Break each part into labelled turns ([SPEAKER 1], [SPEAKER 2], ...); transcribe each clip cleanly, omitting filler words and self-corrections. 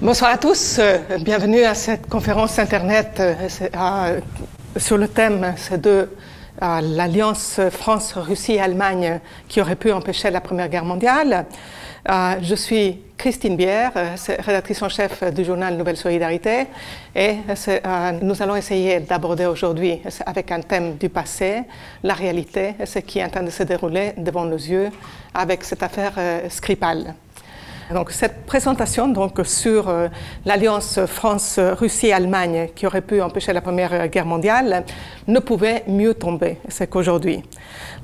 [SPEAKER 1] Bonsoir à tous, bienvenue à cette conférence Internet sur le thème de l'alliance France-Russie-Allemagne qui aurait pu empêcher la Première Guerre mondiale. Je suis Christine Bière, rédactrice en chef du journal Nouvelle Solidarité, et nous allons essayer d'aborder aujourd'hui avec un thème du passé, la réalité, ce qui est en train de se dérouler devant nos yeux avec cette affaire Skripal. Donc, cette présentation donc, sur l'alliance France-Russie-Allemagne qui aurait pu empêcher la Première Guerre mondiale ne pouvait mieux tomber qu'aujourd'hui.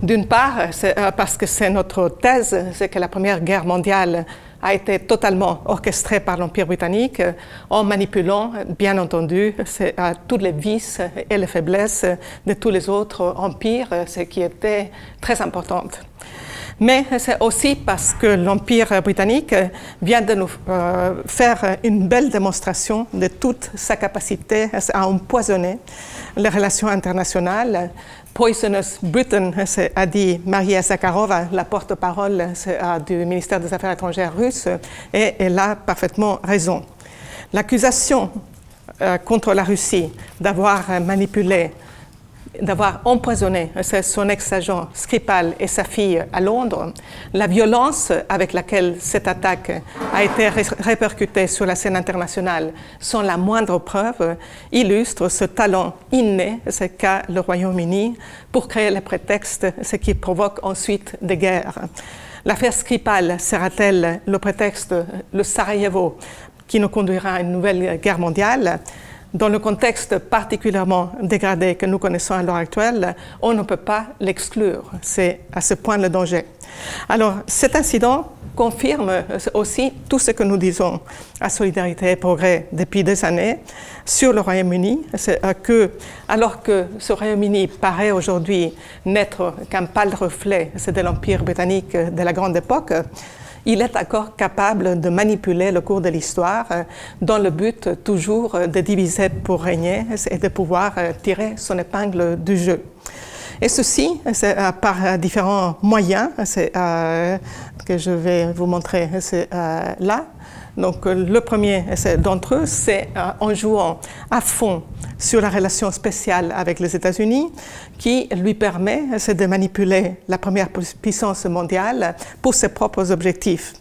[SPEAKER 1] D'une part, parce que c'est notre thèse, c'est que la Première Guerre mondiale a été totalement orchestrée par l'Empire britannique en manipulant, bien entendu, toutes les vices et les faiblesses de tous les autres empires, ce qui était très important. Mais c'est aussi parce que l'Empire britannique vient de nous faire une belle démonstration de toute sa capacité à empoisonner les relations internationales. Poisonous Britain, a dit Maria Zakharova, la porte-parole du ministère des Affaires étrangères russe, et elle a parfaitement raison. L'accusation contre la Russie d'avoir manipulé, d'avoir empoisonné son ex-agent Skripal et sa fille à Londres, la violence avec laquelle cette attaque a été répercutée sur la scène internationale sans la moindre preuve, illustre ce talent inné qu'a le Royaume-Uni pour créer les prétextes, ce qui provoque ensuite des guerres. L'affaire Skripal sera-t-elle le prétexte, le Sarajevo, qui nous conduira à une nouvelle guerre mondiale? Dans le contexte particulièrement dégradé que nous connaissons à l'heure actuelle, on ne peut pas l'exclure. C'est à ce point le danger. Alors, cet incident confirme aussi tout ce que nous disons à Solidarité et Progrès depuis des années sur le Royaume-Uni, alors que ce Royaume-Uni paraît aujourd'hui n'être qu'un pâle reflet de l'Empire britannique de la grande époque, il est encore capable de manipuler le cours de l'histoire dans le but toujours de diviser pour régner et de pouvoir tirer son épingle du jeu. Et ceci, par différents moyens que je vais vous montrer là. Donc, le premier d'entre eux, c'est en jouant à fond sur la relation spéciale avec les États-Unis qui lui permet de manipuler la première puissance mondiale pour ses propres objectifs.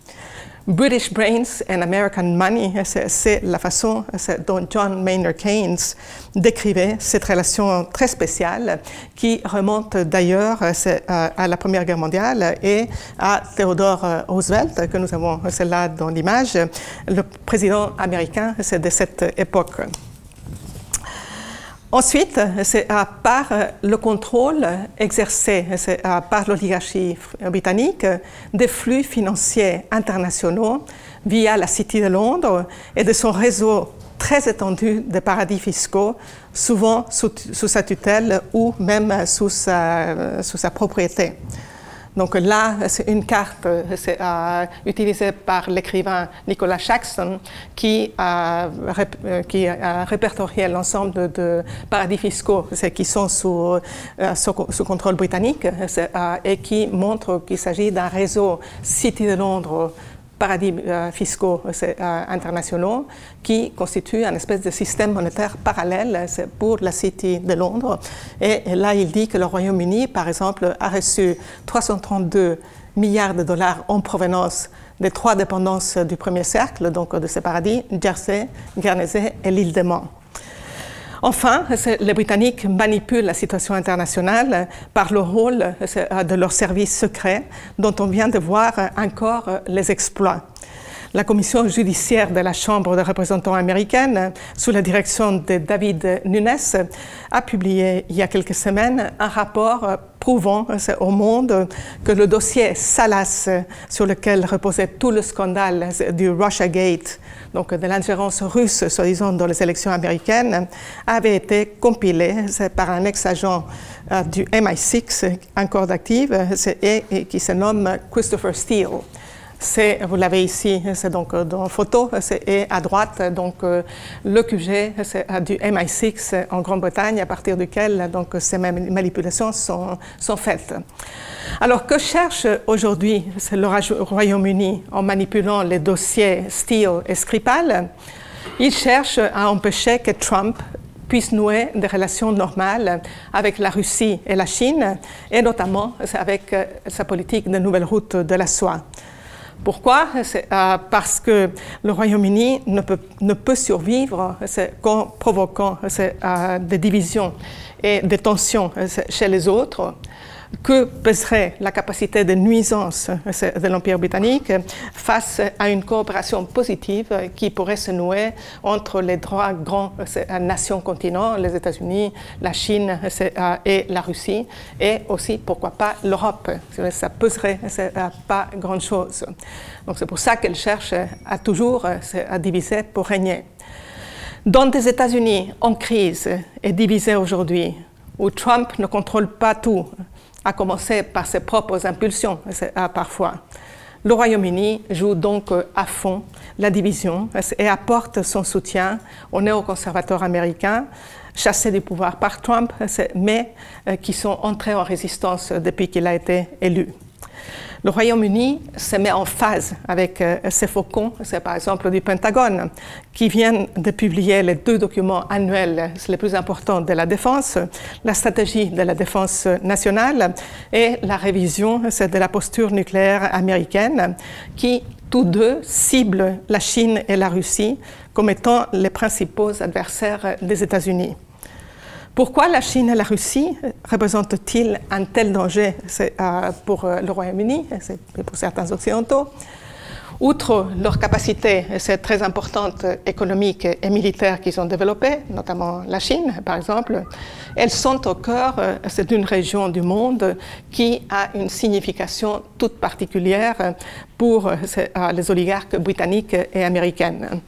[SPEAKER 1] British Brains and American Money, c'est la façon dont John Maynard Keynes décrivait cette relation très spéciale qui remonte d'ailleurs à la Première Guerre mondiale et à Theodore Roosevelt, que nous avons là dans l'image, le président américain de cette époque. Ensuite, c'est par le contrôle exercé par l'oligarchie britannique des flux financiers internationaux via la City de Londres et de son réseau très étendu de paradis fiscaux, souvent sous sa tutelle ou même sous sa propriété. Donc là, c'est une carte utilisée par l'écrivain Nicholas Shaxson qui a répertorié l'ensemble de paradis fiscaux qui sont sous contrôle britannique et qui montre qu'il s'agit d'un réseau City de Londres, paradis fiscaux internationaux qui constituent un espèce de système monétaire parallèle pour la City de Londres. Et là, il dit que le Royaume-Uni, par exemple, a reçu 332 milliards de dollars en provenance des trois dépendances du premier cercle, donc de ces paradis, Jersey, Guernesey et l'île de Man. Enfin, les Britanniques manipulent la situation internationale par le rôle de leurs services secrets, dont on vient de voir encore les exploits. La commission judiciaire de la Chambre des représentants américaine, sous la direction de David Nunes, a publié il y a quelques semaines un rapport prouvant au monde que le dossier Salas, sur lequel reposait tout le scandale du Russiagate, donc de l'ingérence russe, soi-disant, dans les élections américaines, avait été compilé par un ex-agent du MI6 encore d'actif et qui se nomme Christopher Steele. vous l'avez ici, c'est donc dans photo, et à droite, donc le QG du MI6 en Grande-Bretagne, à partir duquel donc, ces manipulations sont faites. Alors, que cherche aujourd'hui le Royaume-Uni en manipulant les dossiers Steele et Skripal? Il cherche à empêcher que Trump puisse nouer des relations normales avec la Russie et la Chine, et notamment avec sa politique de nouvelles routes de la soie. Pourquoi? Parce que le Royaume-Uni ne peut survivre qu'en provoquant des divisions et des tensions chez les autres. Que pèserait la capacité de nuisance de l'Empire britannique face à une coopération positive qui pourrait se nouer entre les trois grands nations continents, les États-Unis, la Chine et la Russie, et aussi, pourquoi pas, l'Europe. Ça pèserait pas grand-chose. Donc c'est pour ça qu'elle cherche à toujours à diviser pour régner. Dans des États-Unis en crise et divisés aujourd'hui, où Trump ne contrôle pas tout, à commencer par ses propres impulsions parfois. Le Royaume-Uni joue donc à fond la division et apporte son soutien aux néoconservateurs américains, chassés du pouvoir par Trump, mais qui sont entrés en résistance depuis qu'il a été élu. Le Royaume-Uni se met en phase avec ces faucons, c'est par exemple du Pentagone, qui viennent de publier les 2 documents annuels les plus importants de la défense, la stratégie de la défense nationale et la révision de la posture nucléaire américaine, qui tous deux ciblent la Chine et la Russie comme étant les principaux adversaires des États-Unis. Pourquoi la Chine et la Russie représentent-ils un tel danger pour le Royaume-Uni et pour certains Occidentaux? Outre leur capacité très importante économique et militaire qu'ils ont développée, notamment la Chine par exemple, elles sont au cœur d'une région du monde qui a une signification toute particulière pour les oligarques britanniques et américaines.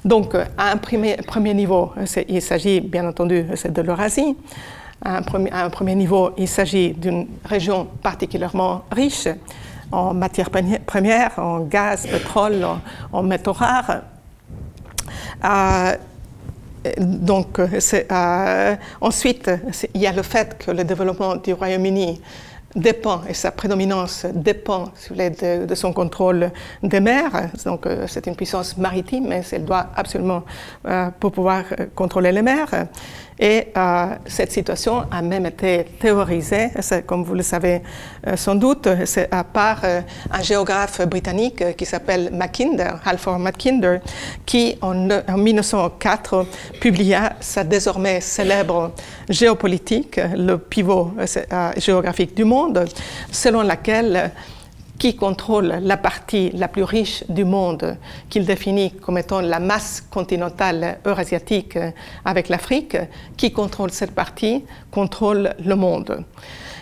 [SPEAKER 1] Donc, à un premier niveau, il s'agit bien entendu de l'Eurasie. À un premier niveau, il s'agit d'une région particulièrement riche en matières premières, en gaz, pétrole, en métaux rares. Ensuite, il y a le fait que le développement du Royaume-Uni dépend, et sa prédominance dépend de son contrôle des mers. Donc c'est une puissance maritime, mais elle doit absolument pour pouvoir contrôler les mers. Et cette situation a même été théorisée, comme vous le savez sans doute, par un géographe britannique qui s'appelle Mackinder, Halford Mackinder, qui en 1904 publia sa désormais célèbre géopolitique, le pivot géographique du monde, selon laquelle qui contrôle la partie la plus riche du monde, qu'il définit comme étant la masse continentale eurasiatique avec l'Afrique, qui contrôle cette partie, contrôle le monde.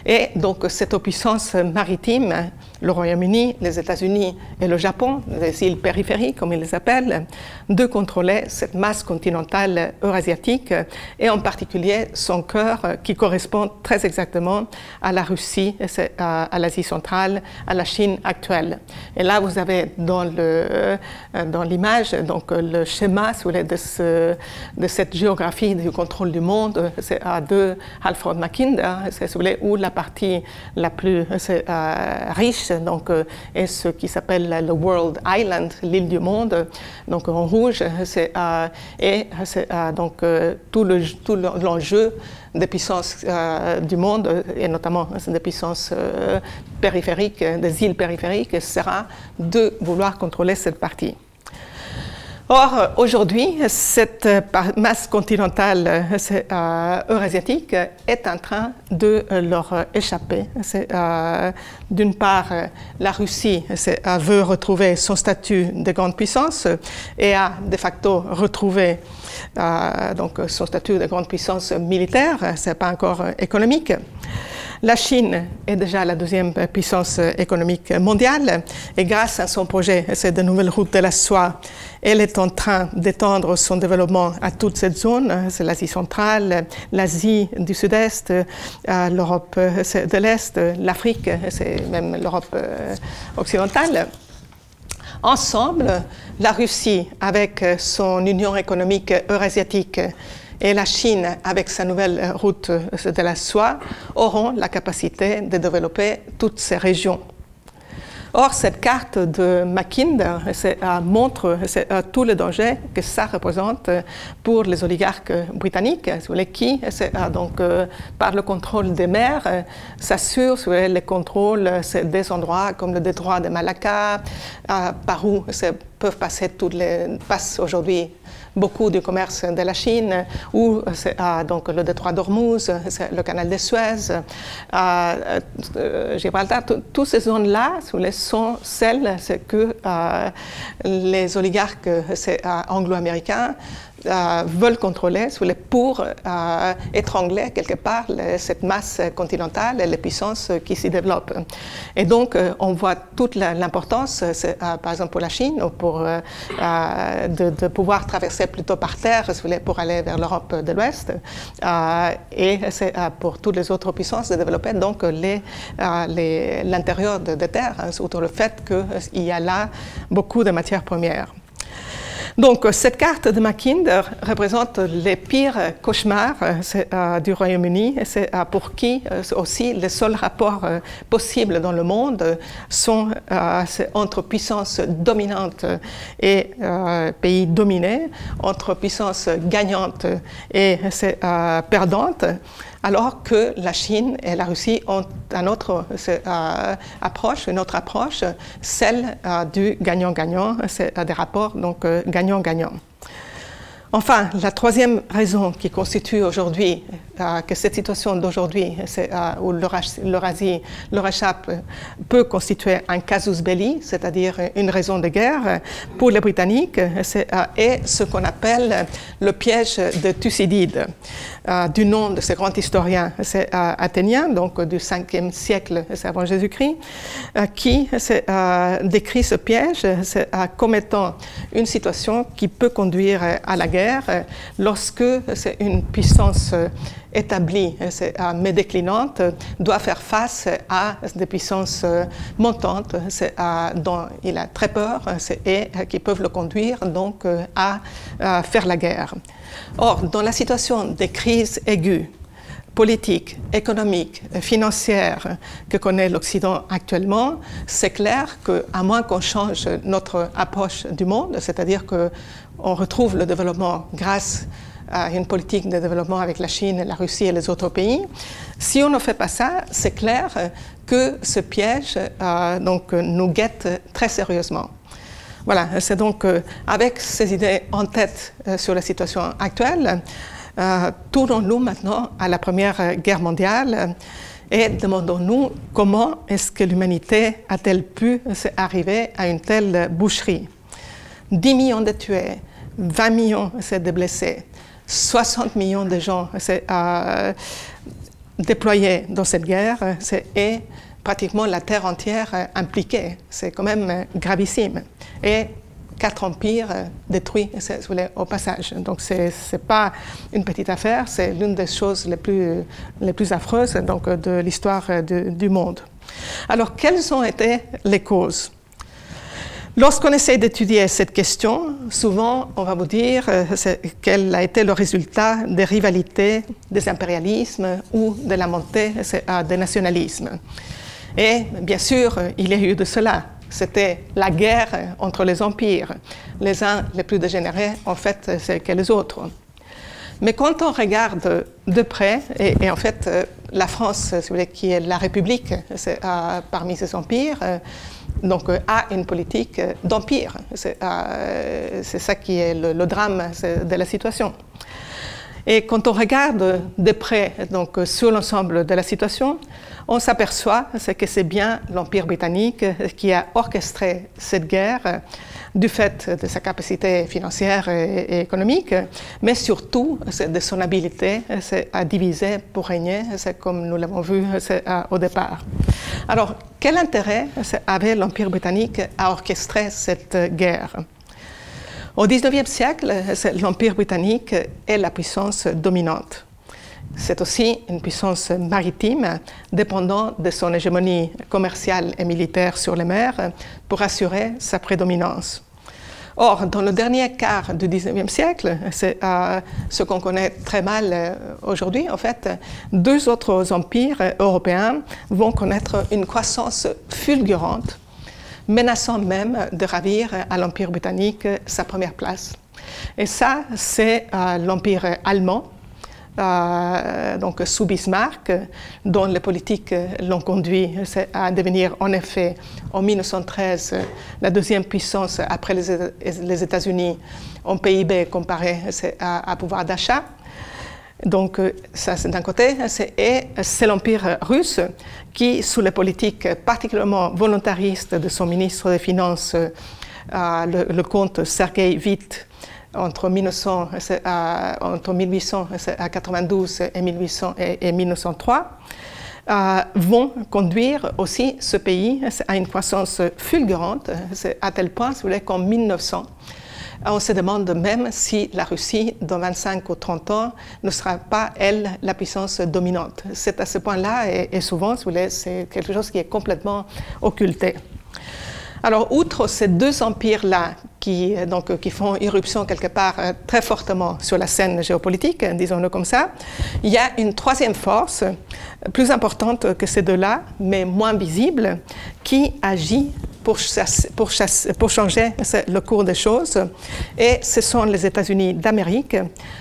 [SPEAKER 1] Et donc cette puissance maritime, le Royaume-Uni, les États-Unis et le Japon, les îles périphériques comme ils les appellent, de contrôler cette masse continentale eurasiatique et en particulier son cœur qui correspond très exactement à la Russie, à l'Asie centrale, à la Chine actuelle. Et là vous avez dans l'image donc le schéma de cette géographie du contrôle du monde, c'est de Halford Mackinder, où la partie la plus riche donc, est ce qui s'appelle le World Island, l'île du monde, donc en rouge, donc tout l'enjeu des puissances du monde, et notamment des puissances périphériques, des îles périphériques, sera de vouloir contrôler cette partie. Or, aujourd'hui, cette masse continentale eurasiatique est en train de leur échapper. D'une part, la Russie veut retrouver son statut de grande puissance et a de facto retrouvé donc son statut de grande puissance militaire, ce n'est pas encore économique. La Chine est déjà la deuxième puissance économique mondiale et grâce à son projet de nouvelles routes de la soie, elle est en train d'étendre son développement à toute cette zone, c'est l'Asie centrale, l'Asie du Sud-Est, l'Europe de l'Est, l'Afrique, c'est même l'Europe occidentale. Ensemble, la Russie, avec son union économique eurasiatique, et la Chine, avec sa nouvelle route de la soie, auront la capacité de développer toutes ces régions. Or, cette carte de Mackinder montre tous les dangers que ça représente pour les oligarques britanniques, qui, donc, par le contrôle des mers, s'assurent le contrôle des endroits comme le détroit de Malacca, par où passe aujourd'hui beaucoup du commerce de la Chine, ou donc le détroit d'Ormuz, le canal de Suez, Gibraltar, toutes ces zones-là sont celles que les oligarques anglo-américains veulent contrôler pour étrangler quelque part cette masse continentale et les puissances qui s'y développent. Et donc, on voit toute l'importance, par exemple pour la Chine, de pouvoir traverser plutôt par terre pour aller vers l'Europe de l'Ouest, et pour toutes les autres puissances de développer donc l'intérieur des terres, surtout le fait qu'il y a là beaucoup de matières premières. Donc, cette carte de Mackinder représente les pires cauchemars du Royaume-Uni, pour qui aussi les seuls rapports possibles dans le monde sont entre puissances dominantes et pays dominés, entre puissances gagnantes et perdantes, alors que la Chine et la Russie ont une autre approche, celle du gagnant-gagnant, des rapports donc gagnant-gagnant. Enfin, la troisième raison qui constitue aujourd'hui que cette situation d'aujourd'hui, où l'Eurasie leur échappe, peut constituer un casus belli, c'est-à-dire une raison de guerre pour les Britanniques, est ce qu'on appelle le piège de Thucydide, du nom de ce grand historien athénien, donc du 5e siècle avant Jésus-Christ, qui décrit ce piège comme étant une situation qui peut conduire à la guerre lorsque c'est une puissance établie mais déclinante doit faire face à des puissances montantes dont il a très peur et qui peuvent le conduire donc à faire la guerre. Or, dans la situation des crises aiguës, politiques, économiques, financières que connaît l'Occident actuellement, c'est clair qu'à moins qu'on change notre approche du monde, c'est-à-dire qu'on retrouve le développement grâce à une politique de développement avec la Chine, la Russie et les autres pays, si on ne fait pas ça, c'est clair que ce piège donc, nous guette très sérieusement. Voilà, c'est donc avec ces idées en tête sur la situation actuelle, tournons-nous maintenant à la Première Guerre mondiale et demandons-nous comment est-ce que l'humanité a-t-elle pu arriver à une telle boucherie. 10 millions de tués, 20 millions de blessés, 60 millions de gens déployés dans cette guerre et pratiquement la terre entière impliquée. C'est quand même gravissime. Et 4 empires détruits au passage. Donc, ce n'est pas une petite affaire, c'est l'une des choses les plus affreuses donc, de l'histoire du monde. Alors, quelles ont été les causes? Lorsqu'on essaie d'étudier cette question, souvent, on va vous dire quel a été le résultat des rivalités, des impérialismes ou de la montée des nationalismes. Et bien sûr, il y a eu de cela. C'était la guerre entre les empires, les uns les plus dégénérés en fait que les autres. Mais quand on regarde de près, et en fait la France, si vous voulez, qui est la République parmi ces empires, donc a une politique d'empire. C'est ça qui est le drame de la situation. Et quand on regarde de près donc, sur l'ensemble de la situation, on s'aperçoit que c'est bien l'Empire britannique qui a orchestré cette guerre du fait de sa capacité financière et économique, mais surtout de son habileté à diviser pour régner, comme nous l'avons vu au départ. Alors, quel intérêt avait l'Empire britannique à orchestrer cette guerre? Au XIXe siècle, l'Empire britannique est la puissance dominante. C'est aussi une puissance maritime dépendant de son hégémonie commerciale et militaire sur les mers pour assurer sa prédominance. Or, dans le dernier quart du XIXe siècle, c'est ce qu'on connaît très mal aujourd'hui, en fait, deux autres empires européens vont connaître une croissance fulgurante, menaçant même de ravir à l'Empire britannique sa première place. Et ça, c'est l'Empire allemand, donc sous Bismarck, dont les politiques l'ont conduit à devenir en effet en 1913 la deuxième puissance après les États-Unis en PIB comparé à pouvoir d'achat. Donc ça c'est d'un côté, et c'est l'Empire russe qui, sous les politiques particulièrement volontaristes de son ministre des Finances, le comte Sergueï Witte, entre 1892 et 1903, vont conduire aussi ce pays à une croissance fulgurante, à tel point, si vous voulez, qu'en 1900, on se demande même si la Russie, dans 25 ou 30 ans, ne sera pas, elle, la puissance dominante. C'est à ce point-là, et souvent, si vous voulez, c'est quelque chose qui est complètement occulté. Alors, outre ces deux empires-là qui font irruption quelque part très fortement sur la scène géopolitique, disons-le comme ça, il y a une troisième force, plus importante que ces deux-là, mais moins visible, qui agit pour changer le cours des choses. Et ce sont les États-Unis d'Amérique,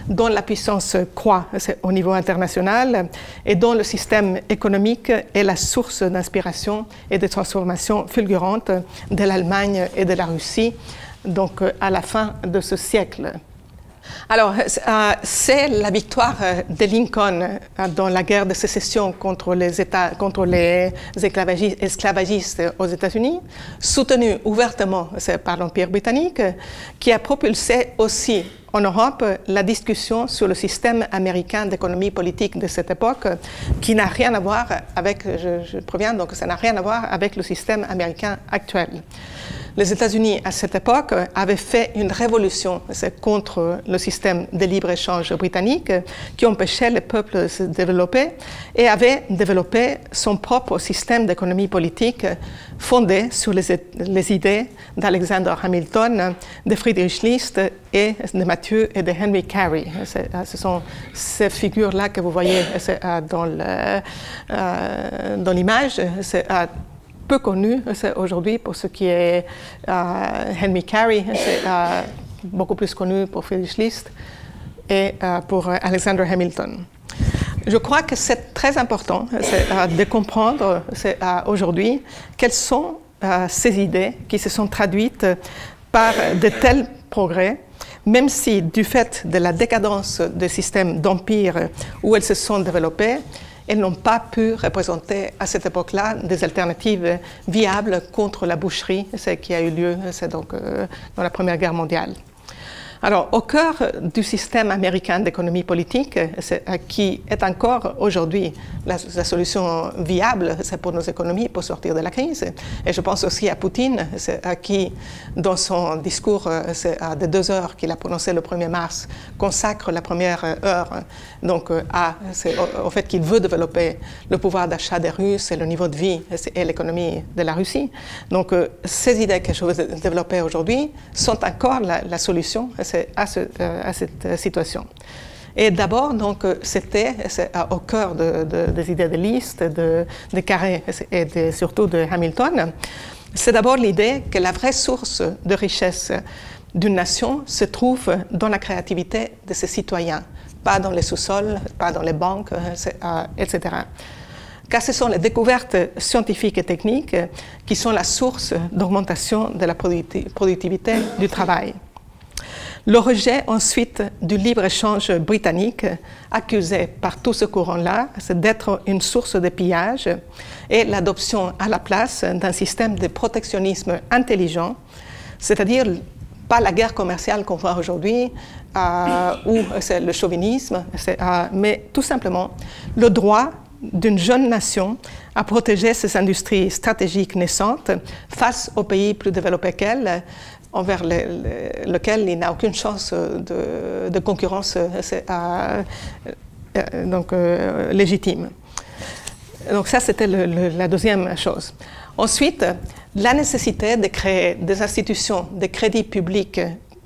[SPEAKER 1] dont la puissance croît au niveau international et dont le système économique est la source d'inspiration et de transformation fulgurante de l'Allemagne et de la Russie, donc à la fin de ce siècle. Alors, c'est la victoire de Lincoln dans la guerre de sécession contre les esclavagistes aux États-Unis, soutenue ouvertement par l'Empire britannique, qui a propulsé aussi en Europe la discussion sur le système américain d'économie politique de cette époque, qui n'a rien à voir avec, je préviens, donc ça n'a rien à voir avec le système américain actuel. Les États-Unis, à cette époque, avaient fait une révolution contre le système de libre-échange britannique qui empêchait le peuple de se développer et avaient développé son propre système d'économie politique fondé sur les idées d'Alexander Hamilton, de Friedrich List et de Mathieu et de Henry Carey. Ce sont ces figures-là que vous voyez dans l'image. Peu connu aujourd'hui pour ce qui est Henry Carey, c'est beaucoup plus connu pour Friedrich List et pour Alexander Hamilton. Je crois que c'est très important de comprendre aujourd'hui quelles sont ces idées qui se sont traduites par de tels progrès, même si du fait de la décadence des systèmes d'empire où elles se sont développées, elles n'ont pas pu représenter à cette époque-là des alternatives viables contre la boucherie, ce qui a eu lieu donc, dans la Première Guerre mondiale. Alors, au cœur du système américain d'économie politique, qui est encore aujourd'hui la solution viable pour nos économies pour sortir de la crise, et je pense aussi à Poutine, qui, dans son discours de 2 heures qu'il a prononcé le 1er mars, consacre la première heure donc, au fait qu'il veut développer le pouvoir d'achat des Russes et le niveau de vie et l'économie de la Russie. Donc, ces idées que je veux développer aujourd'hui sont encore la solution à cette situation. Et d'abord, donc, c'était au cœur des idées de List, de Carey et surtout de Hamilton, c'est d'abord l'idée que la vraie source de richesse d'une nation se trouve dans la créativité de ses citoyens, pas dans les sous-sols, pas dans les banques, etc. Car ce sont les découvertes scientifiques et techniques qui sont la source d'augmentation de la productivité du travail. Le rejet ensuite du libre-échange britannique, accusé par tout ce courant-là, c'est d'être une source de pillage, et l'adoption à la place d'un système de protectionnisme intelligent, c'est-à-dire pas la guerre commerciale qu'on voit aujourd'hui, ou c'est le chauvinisme, mais tout simplement le droit d'une jeune nation à protéger ses industries stratégiques naissantes face aux pays plus développés qu'elle, envers lequel il n'a aucune chance de concurrence légitime. Donc ça, c'était la deuxième chose. Ensuite, la nécessité de créer des institutions de crédit public,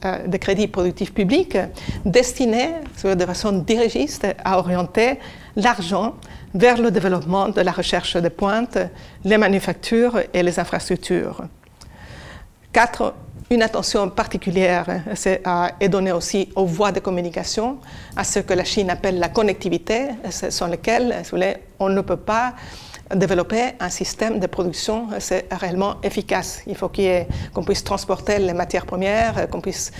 [SPEAKER 1] de crédit productif public, destinées de façon dirigiste à orienter l'argent vers le développement de la recherche de pointe, les manufactures et les infrastructures. 4. Une attention particulière est donnée aussi aux voies de communication, à ce que la Chine appelle la connectivité, sans lequel on ne peut pas développer un système de production réellement efficace. Il faut qu'on puisse transporter les matières premières, qu'on puisse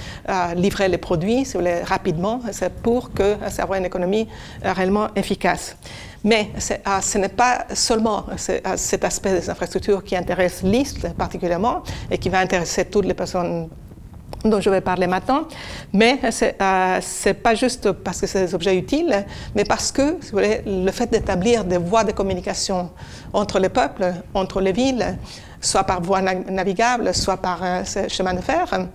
[SPEAKER 1] livrer les produits rapidement pour que ça ait une économie réellement efficace. Mais ce n'est pas seulement cet aspect des infrastructures qui intéresse l'IST particulièrement et qui va intéresser toutes les personnes dont je vais parler maintenant, mais c'est pas juste parce que c'est des objets utiles, mais parce que si vous voulez, le fait d'établir des voies de communication entre les peuples, entre les villes, soit par voie navigable, soit par chemin de fer,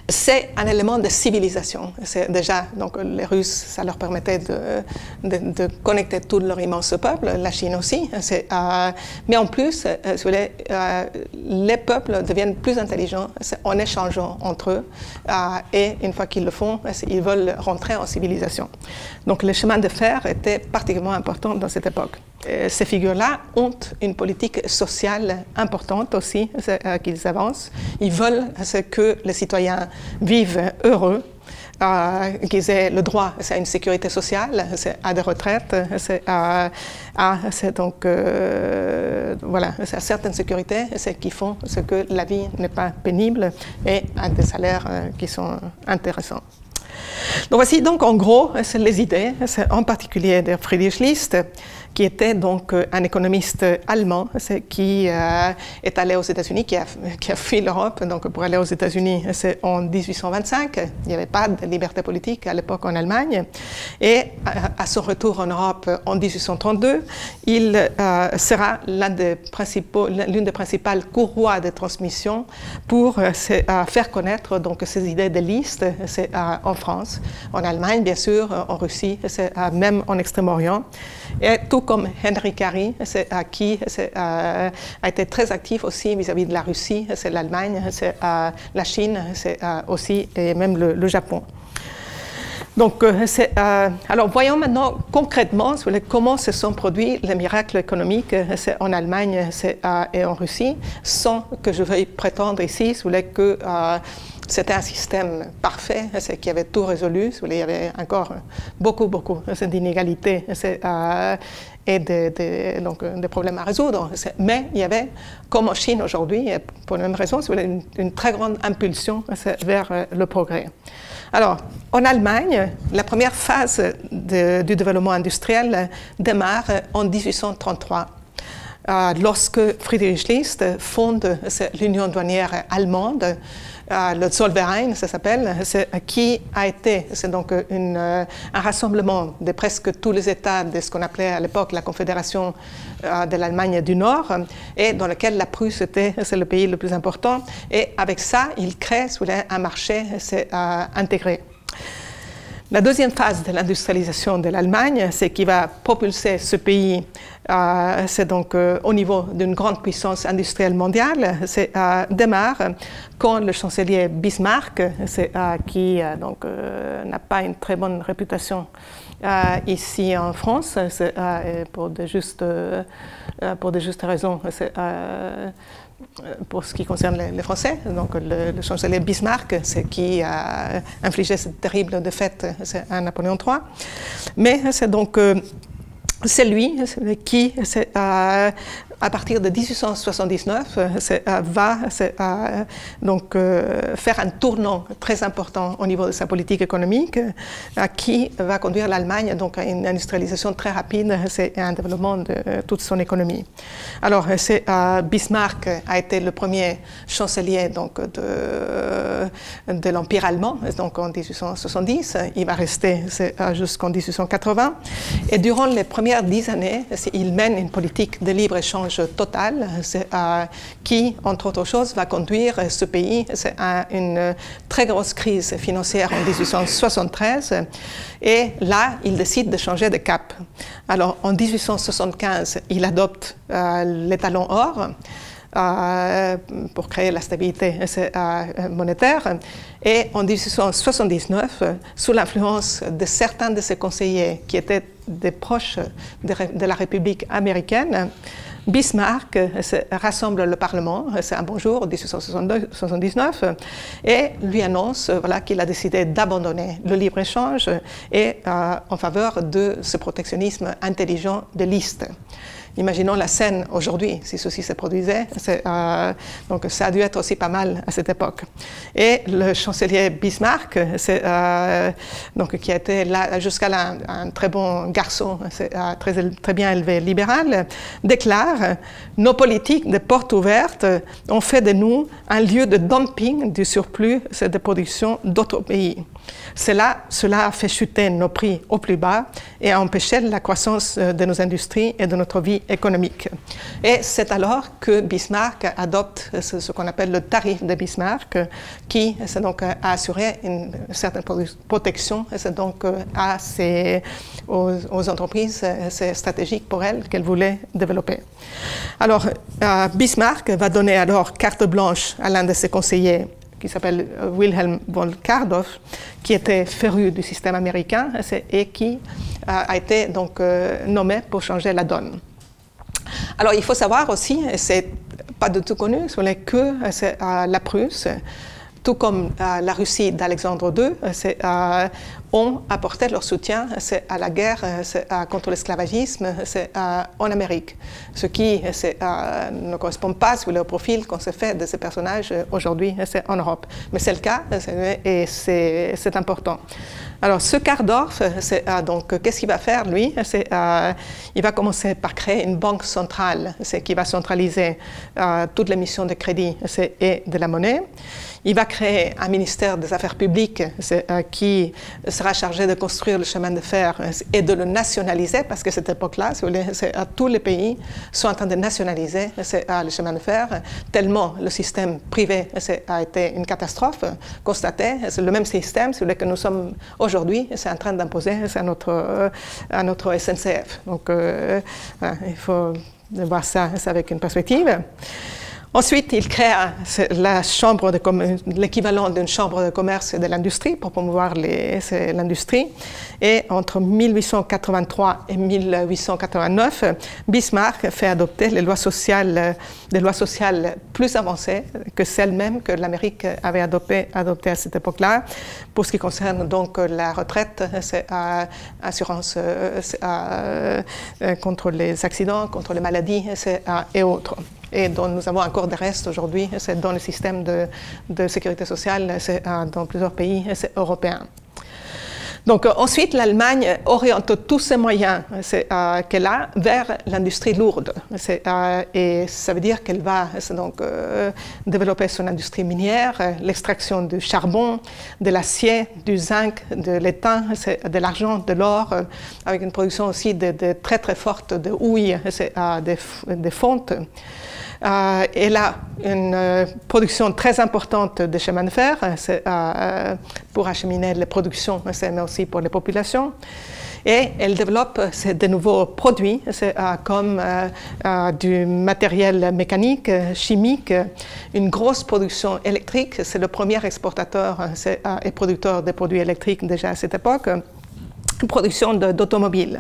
[SPEAKER 1] c'est un élément de civilisation. C'est déjà, donc les Russes, ça leur permettait de connecter tout leur immense peuple, la Chine aussi. Mais en plus, les peuples deviennent plus intelligents en échangeant entre eux. Et une fois qu'ils le font, ils veulent rentrer en civilisation. Donc le chemin de fer était particulièrement important dans cette époque. Ces figures-là ont une politique sociale importante aussi qu'ils avancent. Ils veulent que les citoyens vivent heureux, qu'ils aient le droit à une sécurité sociale, à des retraites, à certaines sécurités qui font que la vie n'est pas pénible et à des salaires qui sont intéressants. Donc voici donc en gros les idées, en particulier de Friedrich List, qui était donc un économiste allemand qui est allé aux États-Unis, qui a fui l'Europe donc pour aller aux États-Unis en 1825. Il n'y avait pas de liberté politique à l'époque en Allemagne. Et à son retour en Europe en 1832, il sera l'une des principales courroies de transmission pour faire connaître donc ces idées de List en France, en Allemagne bien sûr, en Russie, même en Extrême-Orient. Et tout comme Henry Carey, qui a été très actif aussi vis-à-vis de la Russie, c'est l'Allemagne, c'est la Chine, c'est aussi, et même le Japon. Donc, alors voyons maintenant concrètement comment se sont produits les miracles économiques en Allemagne et en Russie, sans que je veuille prétendre ici que c'était un système parfait, qui avait tout résolu. Il y avait encore beaucoup d'inégalités et des problèmes à résoudre. Mais il y avait, comme en Chine aujourd'hui, pour la même raison, une très grande impulsion vers le progrès. Alors, en Allemagne, la première phase du développement industriel démarre en 1833. Lorsque Friedrich List fonde l'Union douanière allemande, le Zollverein, ça s'appelle, qui a été, c'est donc un rassemblement de presque tous les États de ce qu'on appelait à l'époque la Confédération de l'Allemagne du Nord, et dans lequel la Prusse c'est le pays le plus important, et avec ça, il crée un marché intégré. La deuxième phase de l'industrialisation de l'Allemagne, c'est qui va propulser ce pays, c'est donc au niveau d'une grande puissance industrielle mondiale, démarre quand le chancelier Bismarck, qui n'a pas une très bonne réputation ici en France, pour de justes raisons. Pour ce qui concerne les Français, donc le chancelier Bismarck, c'est qui a infligé cette terrible défaite à Napoléon III. Mais c'est donc c'est lui qui, à partir de 1879, va donc faire un tournant très important au niveau de sa politique économique, qui va conduire l'Allemagne donc à une industrialisation très rapide et à un développement de toute son économie. Alors, Bismarck a été le premier chancelier donc de l'Empire allemand, donc en 1870. Il va rester jusqu'en 1880. Et durant les premières 10 années, il mène une politique de libre-échange libre-échange total qui, entre autres choses, va conduire ce pays à une très grosse crise financière en 1873. Et là, il décide de changer de cap. Alors, en 1875, il adopte l'étalon or pour créer la stabilité monétaire. Et en 1879, sous l'influence de certains de ses conseillers qui étaient des proches de la République américaine, Bismarck rassemble le Parlement, c'est un bon jour, en 1879, et lui annonce qu'il a décidé d'abandonner le libre-échange et en faveur de ce protectionnisme intelligent de Liszt. Imaginons la scène aujourd'hui, si ceci se produisait. Donc ça a dû être aussi pas mal à cette époque. Et le chancelier Bismarck, qui a été là jusqu'à là un très bon garçon, très bien élevé, libéral, déclare « Nos politiques de porte ouverte ont fait de nous un lieu de dumping du surplus de production d'autres pays. Cela a fait chuter nos prix au plus bas et a empêché la croissance de nos industries et de notre vie économique. » Et c'est alors que Bismarck adopte ce qu'on appelle le tarif de Bismarck, qui donc, a assuré une certaine protection donc, aux entreprises stratégiques pour elles qu'elles voulaient développer. Alors, Bismarck va donner alors carte blanche à l'un de ses conseillers, qui s'appelle Wilhelm von Kardorff, qui était féru du système américain et qui a été donc nommé pour changer la donne. Alors il faut savoir aussi, et c'est pas du tout connu, que la Prusse, tout comme la Russie d'Alexandre II, ont apporté leur soutien à la guerre contre l'esclavagisme en Amérique, ce qui ne correspond pas au profil qu'on s'est fait de ces personnages aujourd'hui en Europe. Mais c'est le cas et c'est important. Alors, ce Kardorff, donc, qu'est-ce qu'il va faire, lui? Il va commencer par créer une banque centrale qui va centraliser toutes les missions de crédit et de la monnaie. Il va créer un ministère des Affaires publiques qui sera chargé de construire le chemin de fer et de le nationaliser, parce qu'à cette époque-là, tous les pays sont en train de nationaliser le chemin de fer, tellement le système privé a été une catastrophe constatée. C'est le même système, celui que nous sommes aujourd'hui, c'est en train d'imposer à notre SNCF. Donc, il faut voir ça avec une perspective. Ensuite, il crée l'équivalent d'une chambre de commerce et de l'industrie pour promouvoir l'industrie. Et entre 1883 et 1889, Bismarck fait adopter des lois sociales plus avancées que celles mêmes que l'Amérique avait adoptées à cette époque-là. Pour ce qui concerne donc la retraite, assurance contre les accidents, contre les maladies et autres. Et dont nous avons encore des restes aujourd'hui, c'est dans le système de sécurité sociale dans plusieurs pays européens. Donc ensuite, l'Allemagne oriente tous ses moyens qu'elle a vers l'industrie lourde. Et ça veut dire qu'elle va donc, développer son industrie minière, l'extraction du charbon, de l'acier, du zinc, de l'étain, de l'argent, de l'or, avec une production aussi de très très forte de houille, des fontes. Elle a une production très importante de chemin de fer pour acheminer les productions, mais aussi pour les populations. Et elle développe de nouveaux produits comme du matériel mécanique, chimique, une grosse production électrique. C'est le premier exportateur et producteur de produits électriques déjà à cette époque, production d'automobiles.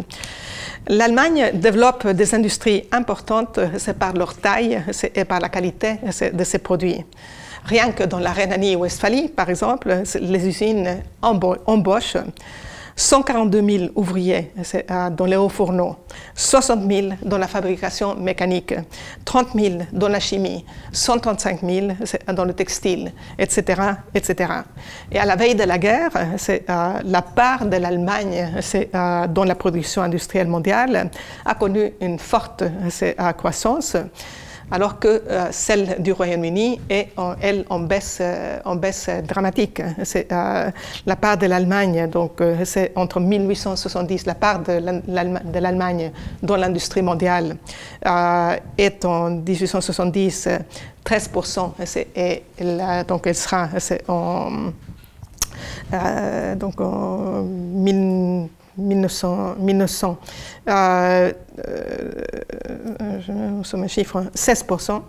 [SPEAKER 1] L'Allemagne développe des industries importantes par leur taille et par la qualité de ses produits. Rien que dans la Rhénanie-Westphalie, par exemple, les usines embauchent 142 000 ouvriers dans les hauts fourneaux, 60 000 dans la fabrication mécanique, 30 000 dans la chimie, 135 000 dans le textile, etc., etc. Et à la veille de la guerre, la part de l'Allemagne dans la production industrielle mondiale a connu une forte croissance. alors que celle du Royaume-Uni est, elle, en baisse dramatique. C'est la part de l'Allemagne, donc c'est entre 1870, la part de l'Allemagne dans l'industrie mondiale est en 1870 13%, donc elle sera donc en 1900 sur mes chiffres, 16%.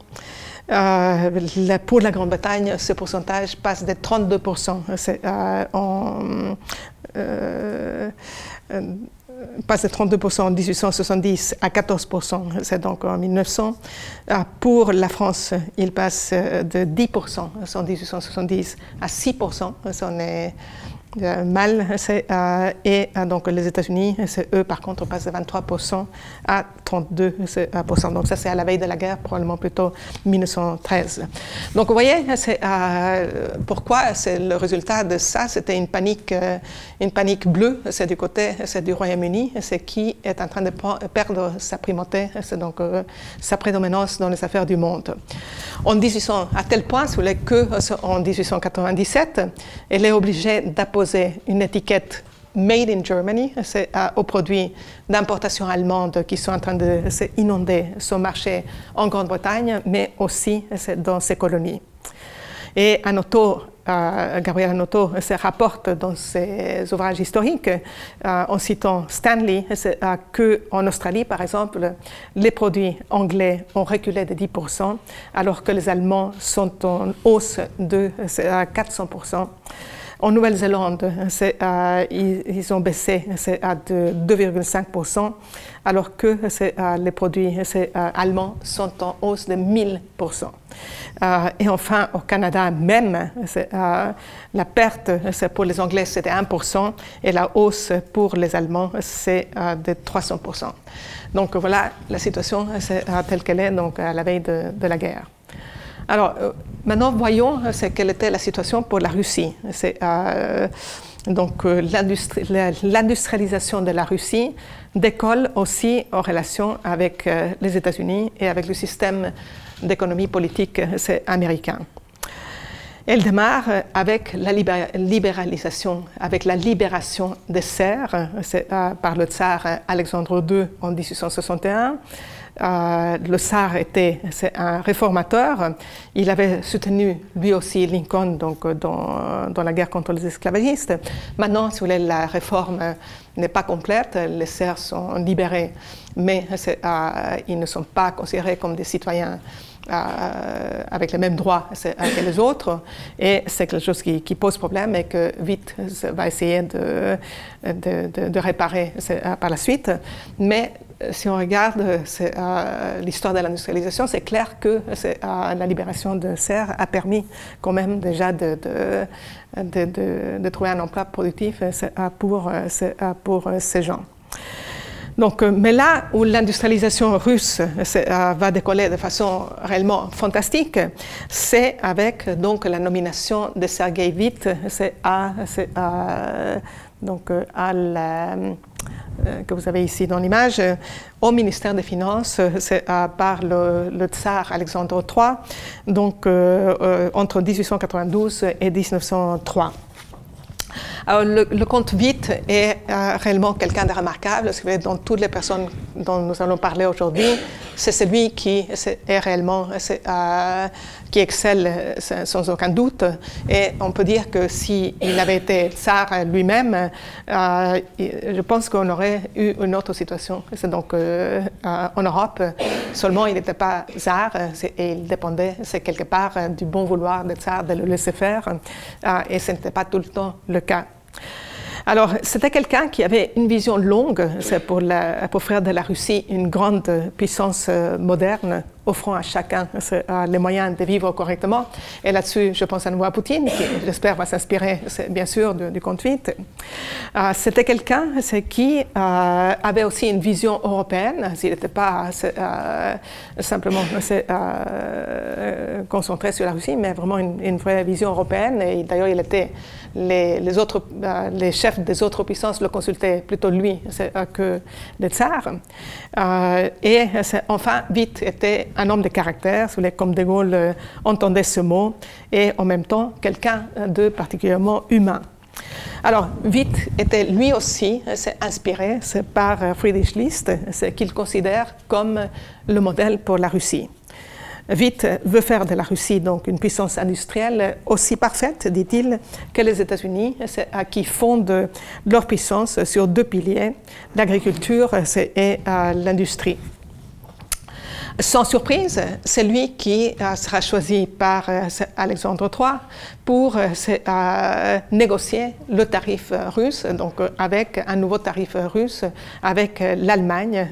[SPEAKER 1] Pour la Grande-Bretagne, ce pourcentage passe de 32%. Passe de 32% en 1870 à 14%, c'est donc en 1900. Pour la France, il passe de 10% en 1870 à 6%, on est mal, et donc les États-Unis, eux par contre passent de 23% à 32%. Donc ça c'est à la veille de la guerre, probablement plutôt 1913. Donc vous voyez, pourquoi c'est le résultat de ça, c'était une panique bleue, c'est du côté du Royaume-Uni, c'est qui est en train de perdre sa primauté, c'est donc sa prédominance dans les affaires du monde. En 1800, à tel point, si vous voulez, qu'en 1897, elle est obligée d'apposer une étiquette Made in Germany, c'est aux produits d'importation allemande qui sont en train de inonder son marché en Grande-Bretagne, mais aussi dans ses colonies. Et Gabriel Hanotaux se rapporte dans ses ouvrages historiques, en citant Stanley, qu'en Australie, par exemple, les produits anglais ont reculé de 10%, alors que les Allemands sont en hausse de 400%. En Nouvelle-Zélande, ils ont baissé de 2,5%, alors que les produits allemands sont en hausse de 1000%. Et enfin, au Canada même, la perte pour les Anglais, c'était 1%, et la hausse pour les Allemands, c'est de 300%. Donc voilà la situation telle qu'elle est donc, à la veille de la guerre. Alors, maintenant, voyons quelle était la situation pour la Russie. Donc, l'industrialisation de la Russie décolle aussi en relation avec les États-Unis et avec le système d'économie politique américain. Elle démarre avec la libéralisation, avec la libération des serfs par le tsar Alexandre II en 1861. Le tsar était un réformateur. Il avait soutenu lui aussi Lincoln donc, dans la guerre contre les esclavagistes. Maintenant, si vous voulez, la réforme n'est pas complète. Les serfs sont libérés, mais ils ne sont pas considérés comme des citoyens avec les mêmes droits que les autres, et c'est quelque chose qui pose problème et que Witt va essayer de réparer par la suite. Mais si on regarde l'histoire de l'industrialisation, c'est clair que la libération de serfs a permis quand même déjà de trouver un emploi productif pour ces gens. Donc, mais là où l'industrialisation russe va décoller de façon réellement fantastique, c'est avec donc, la nomination de Sergueï Witt que vous avez ici dans l'image, au ministère des Finances par le tsar Alexandre III, donc entre 1892 et 1903. Alors, le comte Witt est réellement quelqu'un de remarquable. Dans toutes les personnes dont nous allons parler aujourd'hui, c'est celui qui est réellement qui excelle sans aucun doute. Et on peut dire que s'il avait été tsar lui-même, je pense qu'on aurait eu une autre situation. C'est donc en Europe, seulement il n'était pas tsar et il dépendait, c'est quelque part, du bon vouloir des tsars de le laisser faire. Et ce n'était pas tout le temps le cas. Alors, c'était quelqu'un qui avait une vision longue pour faire de la Russie une grande puissance moderne, offrant à chacun les moyens de vivre correctement. Et là-dessus, je pense à nouveau à Poutine, qui, j'espère, va s'inspirer, bien sûr, du comte Witt. C'était quelqu'un qui avait aussi une vision européenne. Il n'était pas simplement concentré sur la Russie, mais vraiment une vraie vision européenne. Et d'ailleurs, il était les chefs des autres puissances le consultaient plutôt lui que les tsars. Et enfin, Witt était un homme de caractère, comme De Gaulle entendait ce mot, et en même temps quelqu'un de particulièrement humain. Alors, Witt était lui aussi inspiré par Friedrich List, ce qu'il considère comme le modèle pour la Russie. Witt veut faire de la Russie donc une puissance industrielle aussi parfaite, dit-il, que les États-Unis, qui fondent leur puissance sur deux piliers, l'agriculture et l'industrie. Sans surprise, c'est lui qui sera choisi par Alexandre III pour négocier le tarif russe, donc avec un nouveau tarif russe avec l'Allemagne,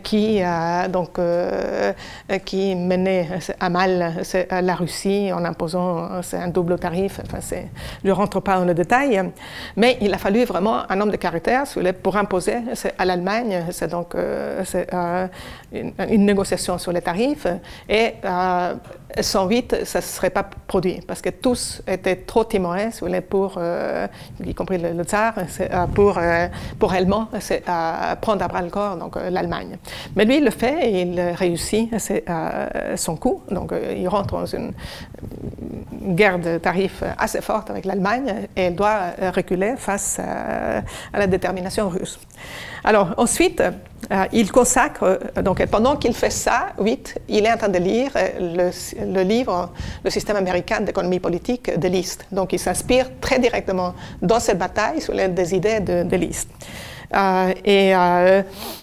[SPEAKER 1] qui menait à mal la Russie en imposant un double tarif. Enfin, je ne rentre pas dans le détail, mais il a fallu vraiment un homme de caractère pour imposer à l'Allemagne une négociation sur les tarifs, et sans Witt, ça ne serait pas produit, parce que tous étaient trop timorés, y compris le tsar, pour réellement prendre à bras le corps l'Allemagne. Mais lui, il le fait et il réussit son coup. Donc, il rentre dans une guerre de tarifs assez forte avec l'Allemagne et il doit reculer face à la détermination russe. Alors, ensuite, il consacre, donc pendant qu'il fait ça, Witt, il est en train de lire le livre Le système américain d'économie politique de List. Donc, il s'inspire très directement dans cette bataille sur des idées de List.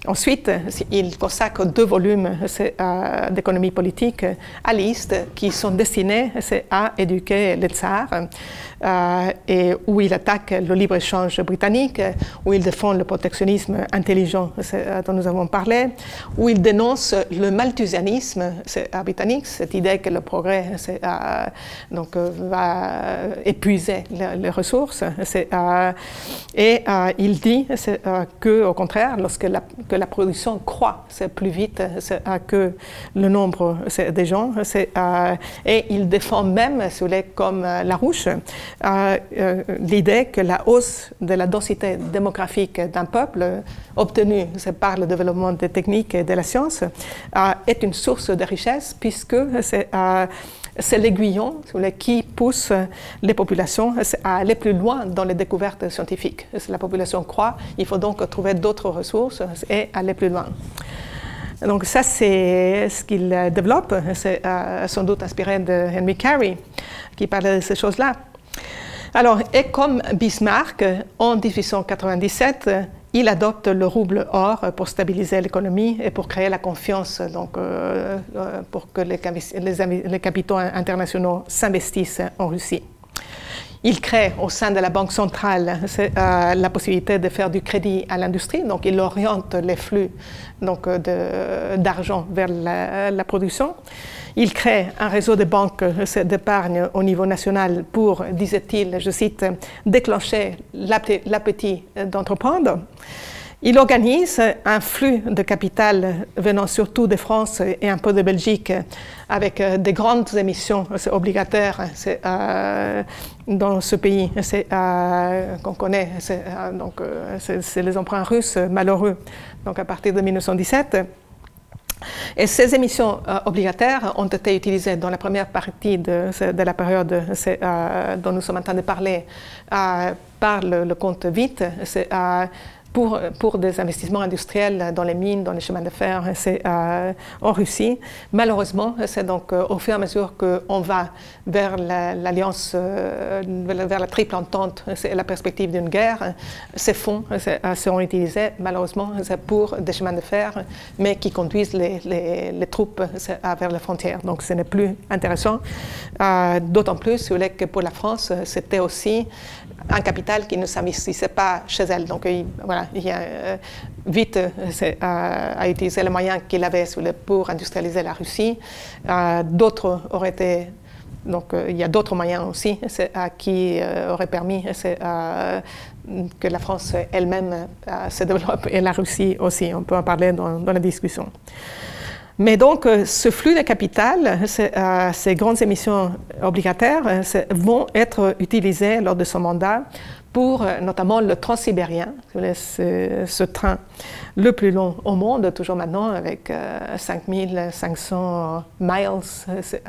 [SPEAKER 1] Ensuite, il consacre 2 volumes d'économie politique à List qui sont destinés à éduquer les tsars, et où il attaque le libre-échange britannique, où il défend le protectionnisme intelligent dont nous avons parlé, où il dénonce le malthusianisme britannique, cette idée que le progrès va épuiser les ressources. Et il dit qu'au contraire, lorsque la production croît plus vite que le nombre des gens, et il défend même, comme Larouche, l'idée que la hausse de la densité démographique d'un peuple obtenue par le développement des techniques et de la science est une source de richesse, puisque c'est l'aiguillon qui pousse les populations à aller plus loin dans les découvertes scientifiques. Si la population croît, il faut donc trouver d'autres ressources et aller plus loin. Donc ça, c'est ce qu'il développe. C'est sans doute inspiré de Henry Carey, qui parlait de ces choses-là. Alors, et comme Bismarck, en 1897, il adopte le rouble or pour stabiliser l'économie et pour créer la confiance, pour que les capitaux internationaux s'investissent en Russie. Il crée au sein de la Banque centrale la possibilité de faire du crédit à l'industrie, donc il oriente les flux d'argent vers la production. Il crée un réseau de banques d'épargne au niveau national pour, disait-il, je cite, déclencher l'appétit d'entreprendre. Il organise un flux de capital venant surtout de France et un peu de Belgique, avec des grandes émissions obligataires dans ce pays qu'on connaît. C'est les emprunts russes malheureux, donc à partir de 1917. Et ces émissions obligataires ont été utilisées dans la première partie de la période dont nous sommes en train de parler par le comte Witt, pour des investissements industriels dans les mines, dans les chemins de fer, en Russie. Malheureusement, c'est donc au fur et à mesure qu'on va vers l'alliance, vers la triple entente, la perspective d'une guerre, ces fonds seront utilisés malheureusement pour des chemins de fer, mais qui conduisent les troupes vers les frontières. Donc ce n'est plus intéressant, d'autant plus que pour la France, c'était aussi un capital qui ne s'investissait pas chez elle. Donc voilà, Witt a utilisé les moyens qu'il avait pour industrialiser la Russie. D'autres auraient été... Donc il y a d'autres moyens aussi qui auraient permis que la France elle-même se développe, et la Russie aussi. On peut en parler dans la discussion. Mais donc, ce flux de capital, ces grandes émissions obligataires vont être utilisées lors de son mandat pour notamment le Transsibérien, ce train le plus long au monde, toujours maintenant, avec 5500 miles. Je ne sais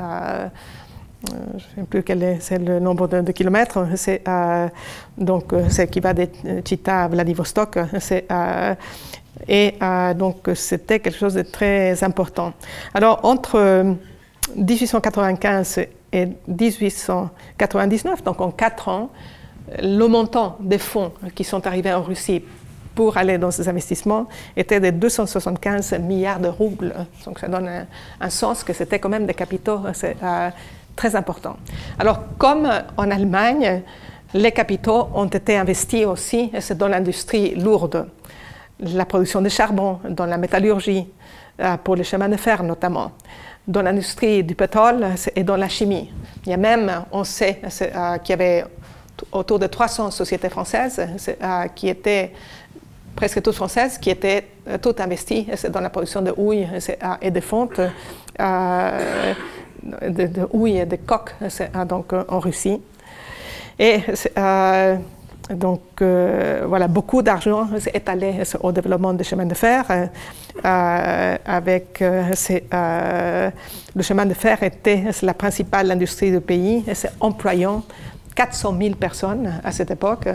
[SPEAKER 1] plus quel est le nombre de kilomètres. Donc, c'est qui va de Chita à Vladivostok. Donc, c'était quelque chose de très important. Alors, entre 1895 et 1899, donc en 4 ans, le montant des fonds qui sont arrivés en Russie pour aller dans ces investissements était de 275 milliards de roubles. Donc, ça donne un sens que c'était quand même des capitaux très importants. Alors, comme en Allemagne, les capitaux ont été investis aussi dans l'industrie lourde, la production de charbon, dans la métallurgie, pour les chemins de fer notamment, dans l'industrie du pétrole et dans la chimie. Il y a même, on sait qu'il y avait autour de 300 sociétés françaises qui étaient presque toutes françaises, qui étaient toutes investies dans la production de houille et de fonte, de houille et de coque donc, en Russie. Et donc, voilà, beaucoup d'argent est allé au développement des chemins de fer. Le chemin de fer était la principale industrie du pays, employant 400 000 personnes à cette époque,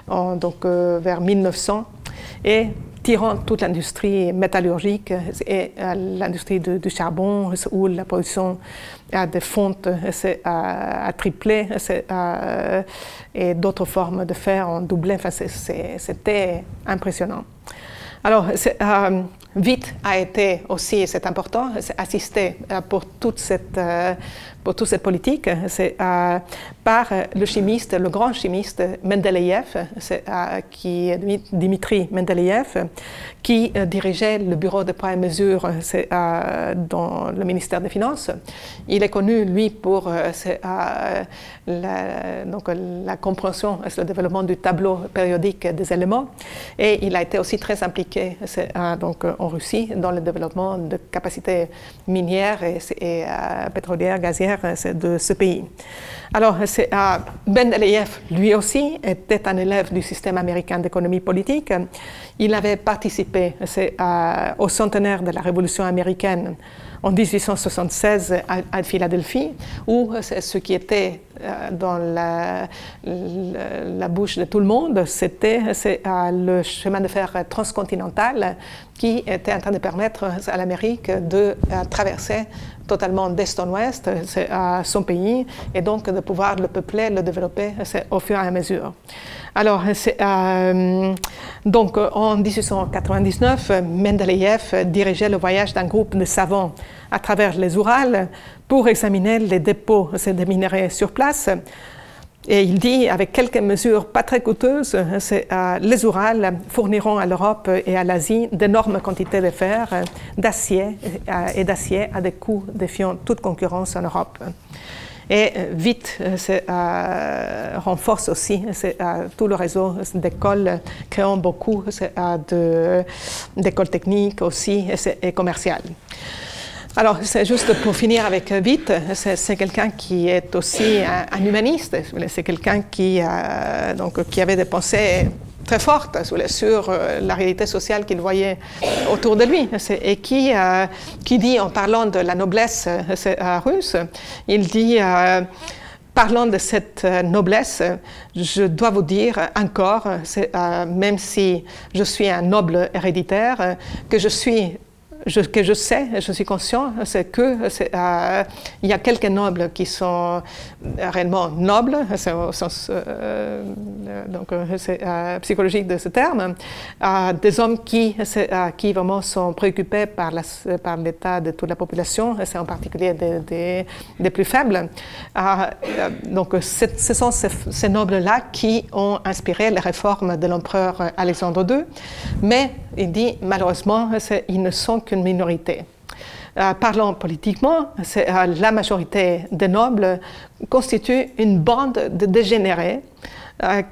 [SPEAKER 1] donc vers 1900, et tirant toute l'industrie métallurgique et l'industrie du charbon, où la production de fonte a triplé, et d'autres formes de fer ont doublé. Enfin, c'était impressionnant. Alors, vite a été aussi, c'est important, assisté pour toute cette politique par le chimiste, le grand chimiste Mendeleïev, Dimitri Mendeleïev, qui dirigeait le bureau de poids et mesures dans le ministère des Finances. Il est connu, lui, pour la compréhension, le développement du tableau périodique des éléments, et il a été aussi très impliqué donc, en Russie dans le développement de capacités minières et pétrolières, gazières de ce pays. Alors, Mendeleïev, lui aussi, était un élève du système américain d'économie politique. Il avait participé au centenaire de la Révolution américaine en 1876 à Philadelphie, où ce qui était dans la bouche de tout le monde, c'était le chemin de fer transcontinental qui était en train de permettre à l'Amérique de traverser totalement d'est en ouest son pays, et donc de pouvoir le peupler, le développer au fur et à mesure. Alors, donc en 1899, Mendeleïev dirigeait le voyage d'un groupe de savants à travers les Urals pour examiner les dépôts de minerais sur place. Et il dit, avec quelques mesures pas très coûteuses, les Urals fourniront à l'Europe et à l'Asie d'énormes quantités de fer, d'acier à des coûts défiant toute concurrence en Europe. Et vite renforce aussi tout le réseau d'écoles, créant beaucoup d'écoles techniques aussi et commerciales. Alors, c'est juste pour finir avec vite, c'est quelqu'un qui est aussi un humaniste, c'est quelqu'un qui avait des pensées très fortes sur la réalité sociale qu'il voyait autour de lui, et qui dit, en parlant de la noblesse russe, il dit, parlant de cette noblesse, je dois vous dire encore, même si je suis un noble héréditaire, que je suis conscient, c'est que il y a quelques nobles qui sont réellement nobles, au sens psychologique de ce terme, des hommes qui vraiment sont préoccupés par l'état de toute la population, c'est en particulier des plus faibles. Donc, ce sont ces nobles-là qui ont inspiré les réformes de l'empereur Alexandre II, mais il dit malheureusement, ils ne sont qu'une minorité. Parlant politiquement, la majorité des nobles constitue une bande de dégénérés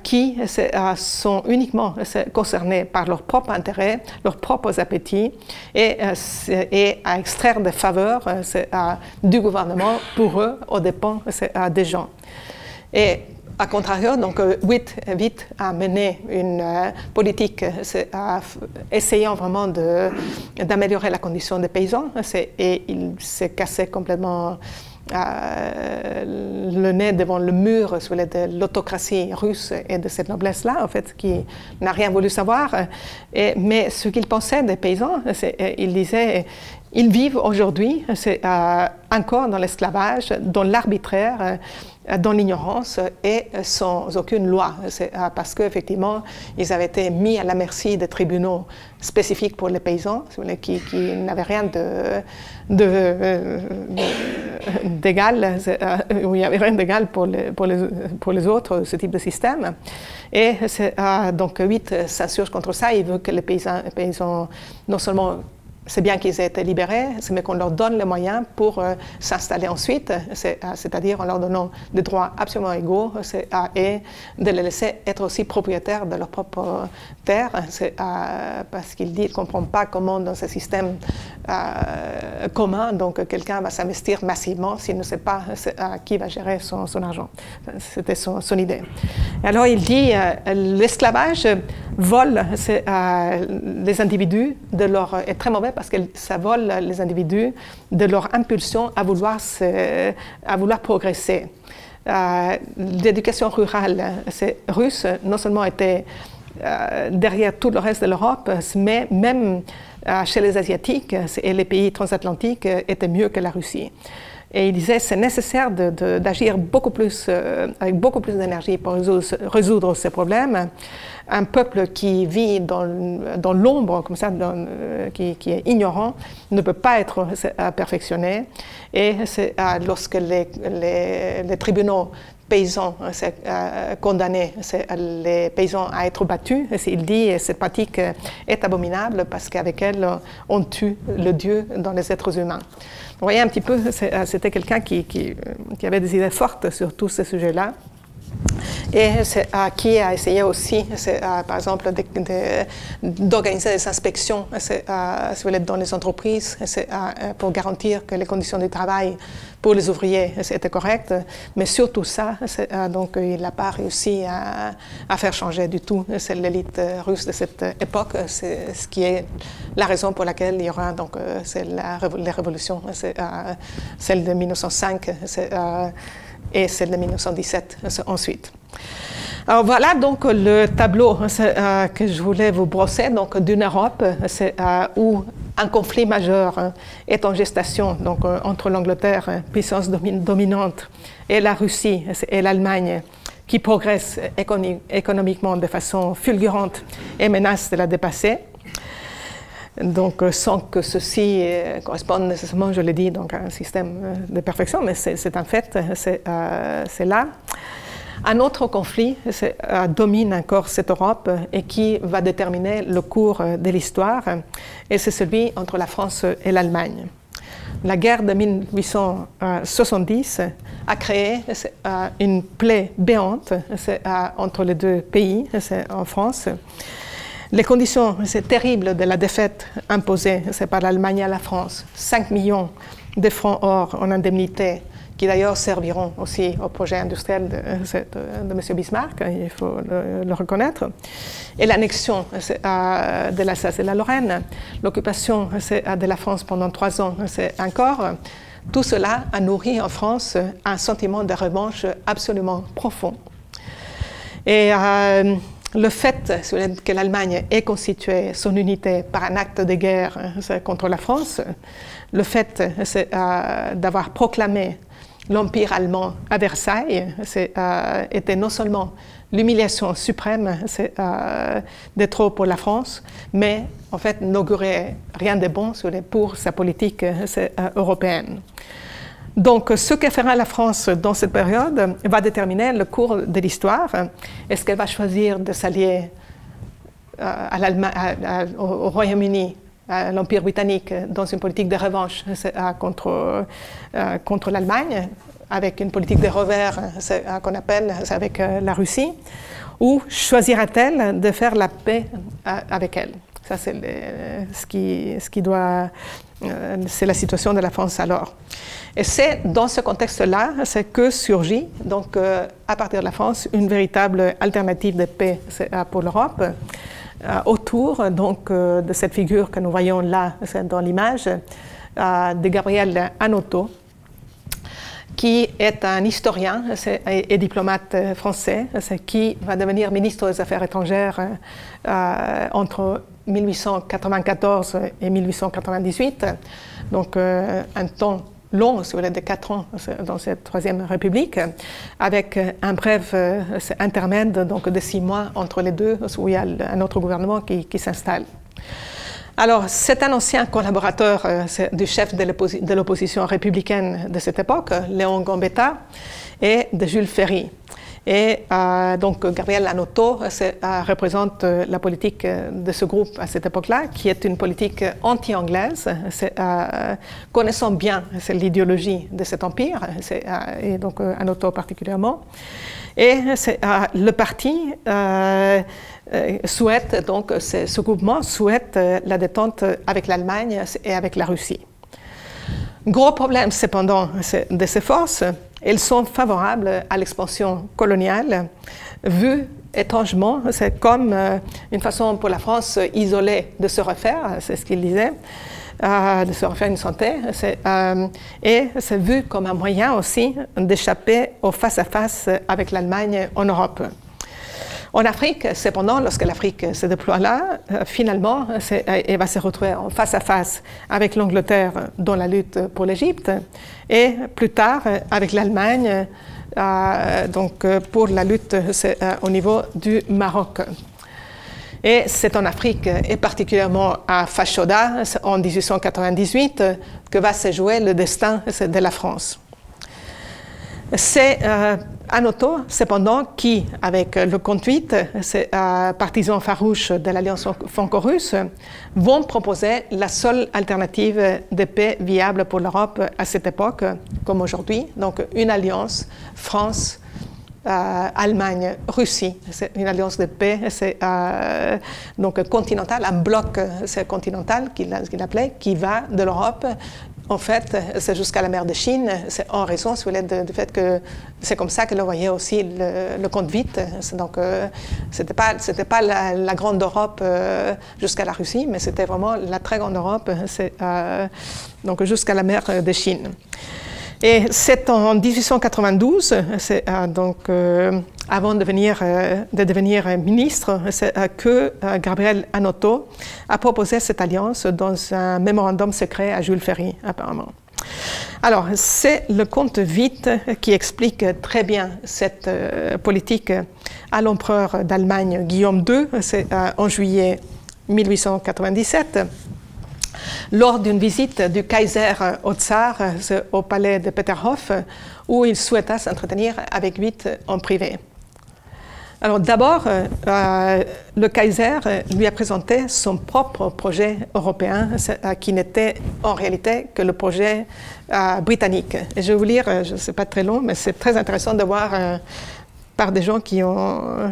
[SPEAKER 1] qui sont uniquement concernés par leurs propres intérêts, leurs propres appétits et à extraire des faveurs du gouvernement pour eux aux dépens des gens. Et à contrario, donc, Witt vite a mené une politique essayant vraiment d'améliorer la condition des paysans et il s'est cassé complètement le nez devant le mur de l'autocratie russe et de cette noblesse-là, en fait, qui n'a rien voulu savoir. Mais ce qu'il pensait des paysans, il disait, ils vivent aujourd'hui encore dans l'esclavage, dans l'arbitraire, dans l'ignorance et sans aucune loi. Parce qu'effectivement, ils avaient été mis à la merci des tribunaux spécifiques pour les paysans, qui n'avaient rien d'égal, où il n'y avait rien d'égal pour les autres, ce type de système. Et donc, Witt s'insurge contre ça. Il veut que les paysans non seulement c'est bien qu'ils aient été libérés, mais qu'on leur donne les moyens pour s'installer ensuite, c'est-à-dire en leur donnant des droits absolument égaux et de les laisser être aussi propriétaires de leur propre terre, parce qu'il dit qu'il ne comprend pas comment dans ce système commun, donc quelqu'un va s'investir massivement s'il ne sait pas qui va gérer son argent. C'était son idée. Et alors il dit l'esclavage vole les individus de leur est très mauvais parce que ça vole les individus de leur impulsion à vouloir progresser. L'éducation rurale russe non seulement était derrière tout le reste de l'Europe, mais même chez les Asiatiques et les pays transatlantiques étaient mieux que la Russie. Et il disait c'est nécessaire d'agir beaucoup plus, avec beaucoup plus d'énergie pour résoudre ces problèmes. Un peuple qui vit dans l'ombre, comme ça, qui est ignorant, ne peut pas être perfectionné. Et lorsque les tribunaux paysans condamnaient les paysans à être battus, il dit cette pratique est abominable parce qu'avec elle, on tue le Dieu dans les êtres humains. Vous voyez un petit peu, c'était quelqu'un qui avait des idées fortes sur tous ces sujets-là. Et qui a essayé aussi, par exemple, d'organiser des inspections dans les entreprises pour garantir que les conditions de travail pour les ouvriers étaient correctes. Mais surtout ça, donc, il n'a pas réussi à faire changer du tout l'élite russe de cette époque. C'est ce qui est la raison pour laquelle il y aura donc, les révolutions, celle de 1905 et celle de 1917 ensuite. Alors voilà donc le tableau que je voulais vous brosser donc d'une Europe où un conflit majeur est en gestation donc entre l'Angleterre, puissance dominante, et la Russie et l'Allemagne qui progresse économiquement de façon fulgurante et menace de la dépasser. Donc, sans que ceci corresponde nécessairement, je l'ai dit, donc, à un système de perfection, mais c'est un fait, c'est là. Un autre conflit domine encore cette Europe et qui va déterminer le cours de l'histoire, et c'est celui entre la France et l'Allemagne. La guerre de 1870 a créé une plaie béante entre les deux pays, en France. Les conditions terribles de la défaite imposée par l'Allemagne à la France, 5 millions de francs or en indemnité, qui d'ailleurs serviront aussi au projet industriel de M. Bismarck, il faut le reconnaître, et l'annexion de l'Alsace et la Lorraine, l'occupation de la France pendant 3 ans encore, tout cela a nourri en France un sentiment de revanche absolument profond. Et le fait que l'Allemagne ait constitué son unité par un acte de guerre contre la France, le fait d'avoir proclamé l'Empire allemand à Versailles était non seulement l'humiliation suprême des troupes pour la France, mais en fait n'augurait rien de bon pour sa politique européenne. Donc, ce que fera la France dans cette période va déterminer le cours de l'histoire. Est-ce qu'elle va choisir de s'allier au Royaume-Uni, à l'Empire britannique, dans une politique de revanche contre l'Allemagne, avec une politique de revers qu'on appelle avec la Russie, ou choisira-t-elle de faire la paix avec elle? Ça, c'est c'est la situation de la France alors. Et c'est dans ce contexte-là que surgit, donc, à partir de la France, une véritable alternative de paix pour l'Europe, autour donc, de cette figure que nous voyons là dans l'image, de Gabriel Hanotaux, qui est un historien et diplomate français, qui va devenir ministre des Affaires étrangères entre 1894 et 1898, donc un temps long, si vous voulez, de 4 ans dans cette Troisième République, avec un bref intermède donc, de 6 mois entre les deux, où il y a un autre gouvernement qui s'installe. Alors, c'est un ancien collaborateur du chef de l'opposition républicaine de cette époque, Léon Gambetta, et de Jules Ferry. Et donc, Gabriel Hanotaux représente la politique de ce groupe à cette époque-là, qui est une politique anti-anglaise, connaissant bien l'idéologie de cet empire, et donc Hanotaux particulièrement. Et le parti souhaite, donc ce groupement souhaite la détente avec l'Allemagne et avec la Russie. Gros problème cependant de ces forces, elles sont favorables à l'expansion coloniale, vue étrangement, c'est comme une façon pour la France isolée de se refaire, c'est ce qu'il disait, de se refaire une santé, et c'est vu comme un moyen aussi d'échapper au face-à-face avec l'Allemagne en Europe. En Afrique, cependant, lorsque l'Afrique se déploie là, finalement, elle va se retrouver en face-à-face avec l'Angleterre dans la lutte pour l'Égypte, et plus tard avec l'Allemagne donc, pour la lutte au niveau du Maroc. Et c'est en Afrique, et particulièrement à Fashoda, en 1898, que va se jouer le destin de la France. C'est Hanotaux, cependant, qui, avec le Comte VIII, partisan farouche de l'alliance franco-russe, vont proposer la seule alternative de paix viable pour l'Europe à cette époque, comme aujourd'hui, donc une alliance France, Allemagne, Russie, c'est une alliance de paix, c'est donc continentale, un bloc continental qu'il appelait, qui va de l'Europe. En fait, c'est jusqu'à la mer de Chine, c'est en raison du fait que c'est comme ça que le voyait aussi le Comte VIII. Donc, c'était pas la grande Europe jusqu'à la Russie, mais c'était vraiment la très grande Europe, donc jusqu'à la mer de Chine. Et c'est en 1892, donc avant de devenir ministre, que Gabriel Hanotaux a proposé cette alliance dans un mémorandum secret à Jules Ferry, apparemment. Alors, c'est le Comte VIII qui explique très bien cette politique à l'empereur d'Allemagne Guillaume II, en juillet 1897. Lors d'une visite du Kaiser au Tsar au palais de Peterhof, où il souhaita s'entretenir avec lui en privé. Alors d'abord, le Kaiser lui a présenté son propre projet européen, qui n'était en réalité que le projet britannique. Et je vais vous lire, je ne sais pas très long, mais c'est très intéressant de voir par des gens qui ont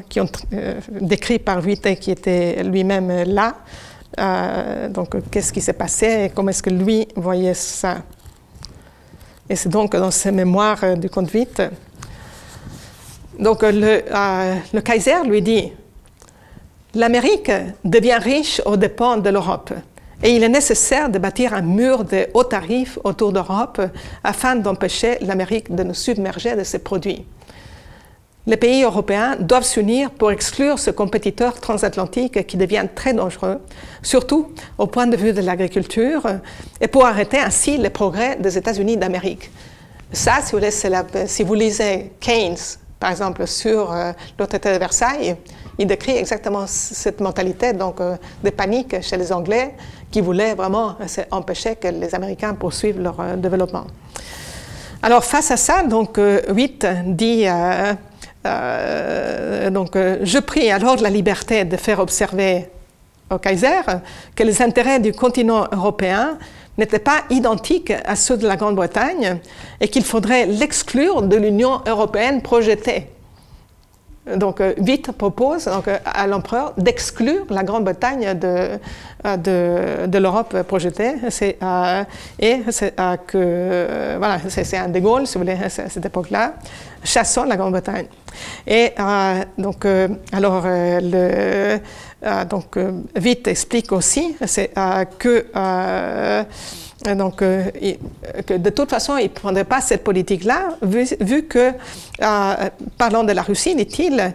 [SPEAKER 1] décrit par lui et qui était lui-même là. Donc, qu'est-ce qui s'est passé et comment est-ce que lui voyait ça. Et c'est donc dans ses mémoires du Comte VIII. Donc, le Kaiser lui dit « L'Amérique devient riche aux dépens de l'Europe et il est nécessaire de bâtir un mur de hauts tarifs autour d'Europe afin d'empêcher l'Amérique de nous submerger de ses produits. Les pays européens doivent s'unir pour exclure ce compétiteur transatlantique qui devient très dangereux, surtout au point de vue de l'agriculture, et pour arrêter ainsi les progrès des États-Unis d'Amérique. » Ça, si vous lisez Keynes, par exemple, sur le traité de Versailles, il décrit exactement cette mentalité donc, de panique chez les Anglais qui voulaient vraiment empêcher que les Américains poursuivent leur développement. Alors, face à ça, donc, VIII dit... donc, je prie alors de la liberté de faire observer au Kaiser que les intérêts du continent européen n'étaient pas identiques à ceux de la Grande-Bretagne et qu'il faudrait l'exclure de l'Union européenne projetée. Donc, Witt propose donc, à l'empereur d'exclure la Grande-Bretagne de l'Europe projetée. C'est un de Gaulle, si vous voulez, à cette époque-là, chassant la Grande-Bretagne. Et Witt explique aussi que de toute façon, il ne prendrait pas cette politique-là, vu que, parlant de la Russie, dit-il,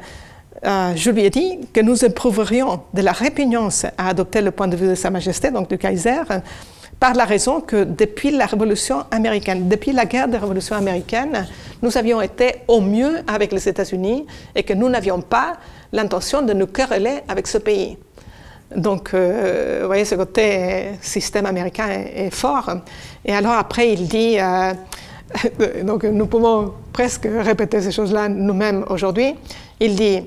[SPEAKER 1] je lui ai dit que nous éprouverions de la répugnance à adopter le point de vue de Sa Majesté, donc du Kaiser, par la raison que depuis la Révolution américaine, depuis la guerre de Révolution américaine, nous avions été au mieux avec les États-Unis et que nous n'avions pas l'intention de nous quereller avec ce pays. Donc, vous voyez, ce côté système américain est fort. Et alors après, il dit, donc nous pouvons presque répéter ces choses-là nous-mêmes aujourd'hui, il dit,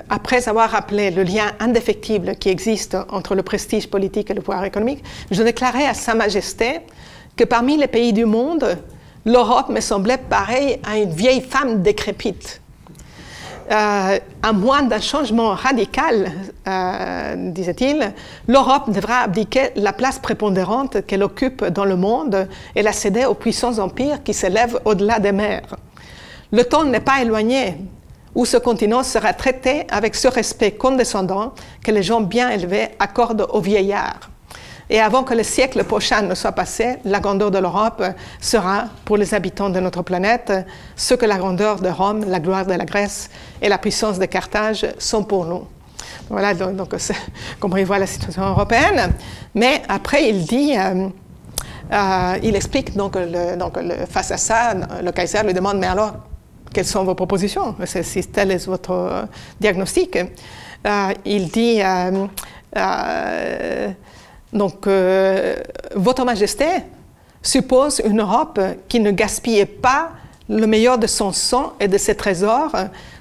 [SPEAKER 1] après avoir rappelé le lien indéfectible qui existe entre le prestige politique et le pouvoir économique, je déclarais à Sa Majesté que parmi les pays du monde, l'Europe me semblait pareille à une vieille femme décrépite. À moins d'un changement radical, disait-il, l'Europe devra abdiquer la place prépondérante qu'elle occupe dans le monde et la céder aux puissants empires qui s'élèvent au-delà des mers. Le temps n'est pas éloigné où ce continent sera traité avec ce respect condescendant que les gens bien élevés accordent aux vieillards. Et avant que le siècle prochain ne soit passé, la grandeur de l'Europe sera, pour les habitants de notre planète, ce que la grandeur de Rome, la gloire de la Grèce et la puissance de Carthage sont pour nous. Voilà donc comment il voit la situation européenne. Mais après, il dit, il explique face à ça, le Kaiser lui demande, mais alors, quelles sont vos propositions? Si tel est votre diagnostic. Il dit, Votre Majesté suppose une Europe qui ne gaspille pas le meilleur de son sang et de ses trésors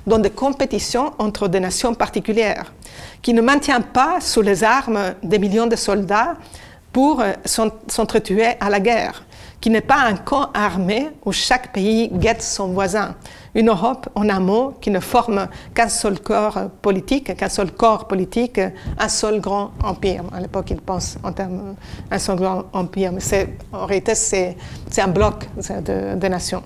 [SPEAKER 1] dans des compétitions entre des nations particulières, qui ne maintient pas sous les armes des millions de soldats pour s'entretuer à la guerre, qui n'est pas un camp armé où chaque pays guette son voisin. Une Europe, en un mot, qui ne forme qu'un seul corps politique, un seul grand empire. À l'époque, il pense en termes d'un seul grand empire, mais en réalité, c'est un bloc de nations.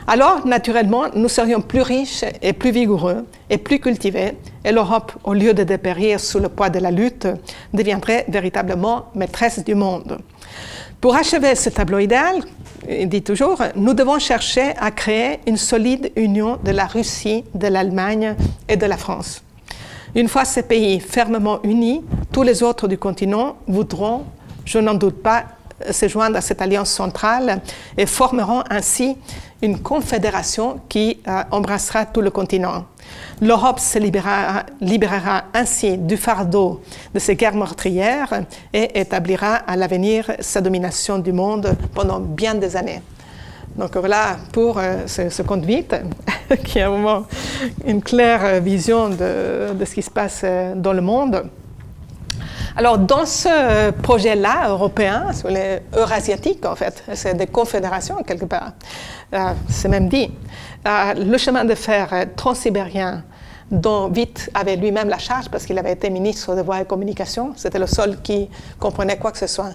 [SPEAKER 1] Alors, naturellement, nous serions plus riches et plus vigoureux et plus cultivés, et l'Europe, au lieu de dépérir sous le poids de la lutte, deviendrait véritablement maîtresse du monde. Pour achever ce tableau idéal, il dit toujours, nous devons chercher à créer une solide union de la Russie, de l'Allemagne et de la France. Une fois ces pays fermement unis, tous les autres du continent voudront, je n'en doute pas, se joindre à cette alliance centrale et formeront ainsi une confédération qui embrassera tout le continent. L'Europe se libérera ainsi du fardeau de ces guerres meurtrières et établira à l'avenir sa domination du monde pendant bien des années. Donc voilà pour ce comte Witt, qui a vraiment une claire vision de ce qui se passe dans le monde. Alors, dans ce projet-là, européen, sur les eurasiatiques, en fait, c'est des confédérations, quelque part, c'est même dit, le chemin de fer transsibérien, dont Witt avait lui-même la charge, parce qu'il avait été ministre des Voies et Communications, c'était le seul qui comprenait quoi que ce soit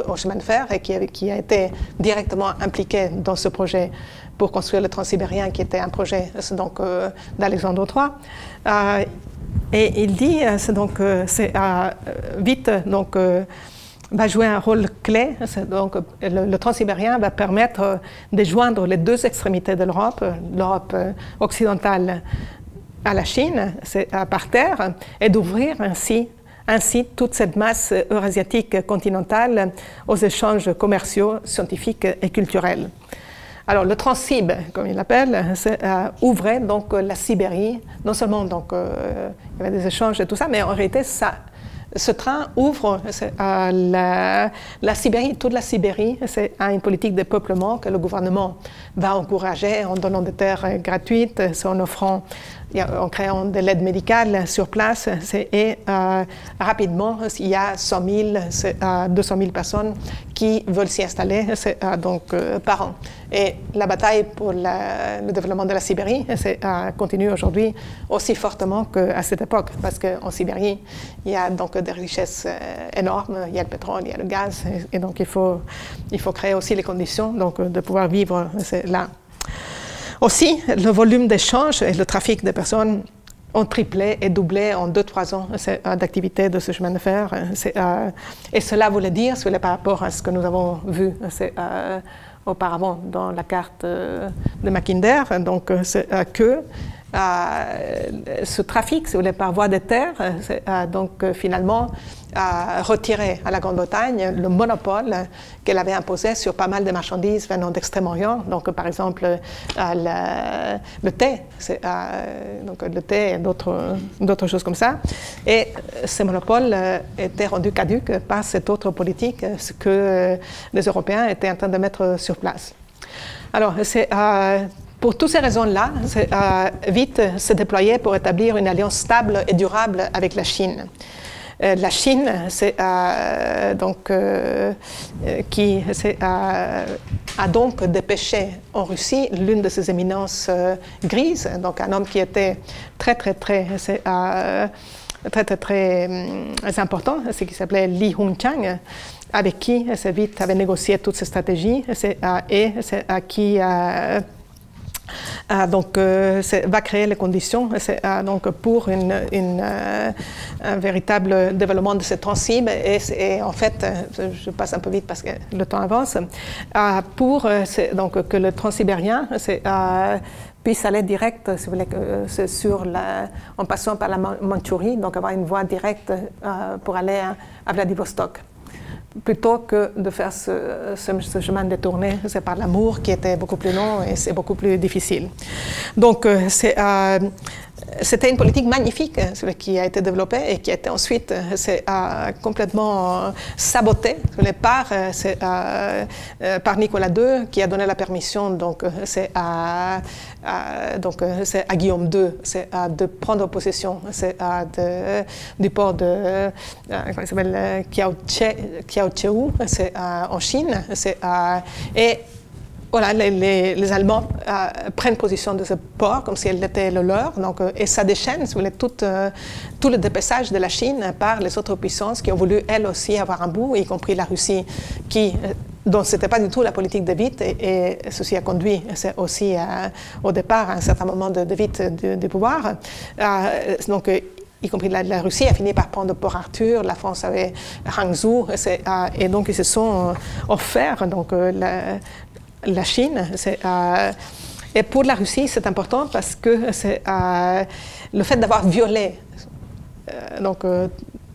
[SPEAKER 1] au chemin de fer et qui a été directement impliqué dans ce projet pour construire le transsibérien, qui était un projet d'Alexandre III. Et il dit, Witt va jouer un rôle clé. Donc, le transsibérien va permettre de joindre les deux extrémités de l'Europe, l'Europe occidentale à la Chine, par terre, et d'ouvrir ainsi toute cette masse eurasiatique continentale aux échanges commerciaux, scientifiques et culturels. Alors, le Transsib, comme il l'appelle, ouvrait donc la Sibérie. Non seulement donc, il y avait des échanges et tout ça, mais en réalité, ce train ouvre la Sibérie, toute la Sibérie, à une politique de peuplement que le gouvernement va encourager en donnant des terres gratuites, en créant de l'aide médicale sur place. Et rapidement, il y a 100 000, 200 000 personnes qui veulent s'y installer par an. Et la bataille pour le développement de la Sibérie continue aujourd'hui aussi fortement qu'à cette époque, parce qu'en Sibérie, il y a donc des richesses énormes, il y a le pétrole, il y a le gaz, et donc il faut créer aussi les conditions de pouvoir vivre là. Aussi, le volume d'échanges et le trafic des personnes ont triplé et doublé en 2-3 ans d'activité de ce chemin de fer. Et cela voulait dire, par rapport à ce que nous avons vu auparavant dans la carte de Mackinder, donc que ce trafic, par voie de terre, finalement retiré à la Grande-Bretagne le monopole qu'elle avait imposé sur pas mal de marchandises venant d'Extrême-Orient. Donc, par exemple, le thé, le thé et d'autres choses comme ça. Et ce monopole était rendu caduc par cette autre politique, ce que les Européens étaient en train de mettre sur place. Alors, pour toutes ces raisons-là, vite se déployer pour établir une alliance stable et durable avec la Chine. La Chine, qui a donc dépêché en Russie l'une de ses éminences grises, donc un homme qui était très important, ce qui s'appelait Li Hongqiang, avec qui vite avait négocié toutes ces stratégies et qui va créer les conditions pour un véritable développement de ce Transsib et en fait, je passe un peu vite parce que le temps avance, pour que le transsibérien puisse aller direct, si vous voulez, en passant par la Mandchourie, donc avoir une voie directe pour aller à Vladivostok, plutôt que de faire ce chemin détourné, c'est par l'amour qui était beaucoup plus long et c'est beaucoup plus difficile. Donc, c'était une politique magnifique qui a été développée et qui a été ensuite complètement sabotée par Nicolas II, qui a donné la permission à Guillaume II de prendre possession du port de Kiaocheu en Chine. Et voilà, les Allemands prennent position de ce port comme si elle était le leur, et ça déchaîne tout le dépêchage de la Chine par les autres puissances qui ont voulu elles aussi avoir un bout, y compris la Russie, dont ce n'était pas du tout la politique de Witt, et ceci a conduit aussi au départ à un certain moment de Witt du pouvoir. Y compris la Russie a fini par prendre Port Arthur, la France avait Hangzhou, et donc ils se sont offerts la Chine. Et pour la Russie, c'est important parce que le fait d'avoir violé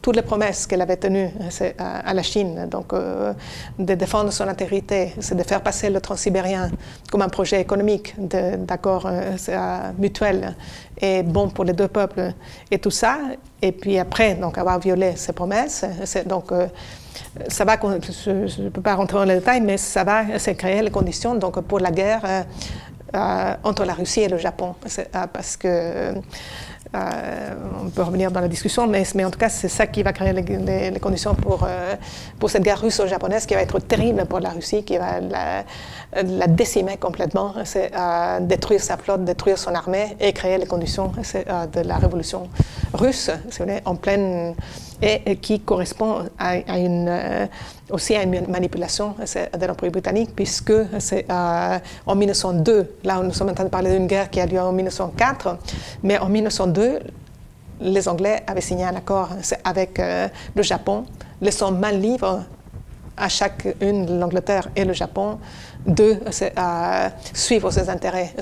[SPEAKER 1] toutes les promesses qu'elle avait tenues à la Chine, de défendre son intégrité, c'est de faire passer le transsibérien comme un projet économique d'accord mutuel et bon pour les deux peuples et tout ça, et puis après avoir violé ces promesses, ça va, je ne peux pas rentrer dans les détails, mais ça va créer les conditions pour la guerre entre la Russie et le Japon, parce que on peut revenir dans la discussion, mais en tout cas, c'est ça qui va créer les conditions pour cette guerre russo-japonaise qui va être terrible pour la Russie, qui va la décimer complètement, détruire sa flotte, détruire son armée et créer les conditions de la révolution russe, en pleine, et qui correspond aussi à une manipulation de l'Empire britannique, puisque en 1902, là nous sommes en train de parler d'une guerre qui a lieu en 1904, mais en 1902, les Anglais avaient signé un accord avec le Japon, laissant main libre à chacune, l'Angleterre et le Japon, de suivre ses intérêts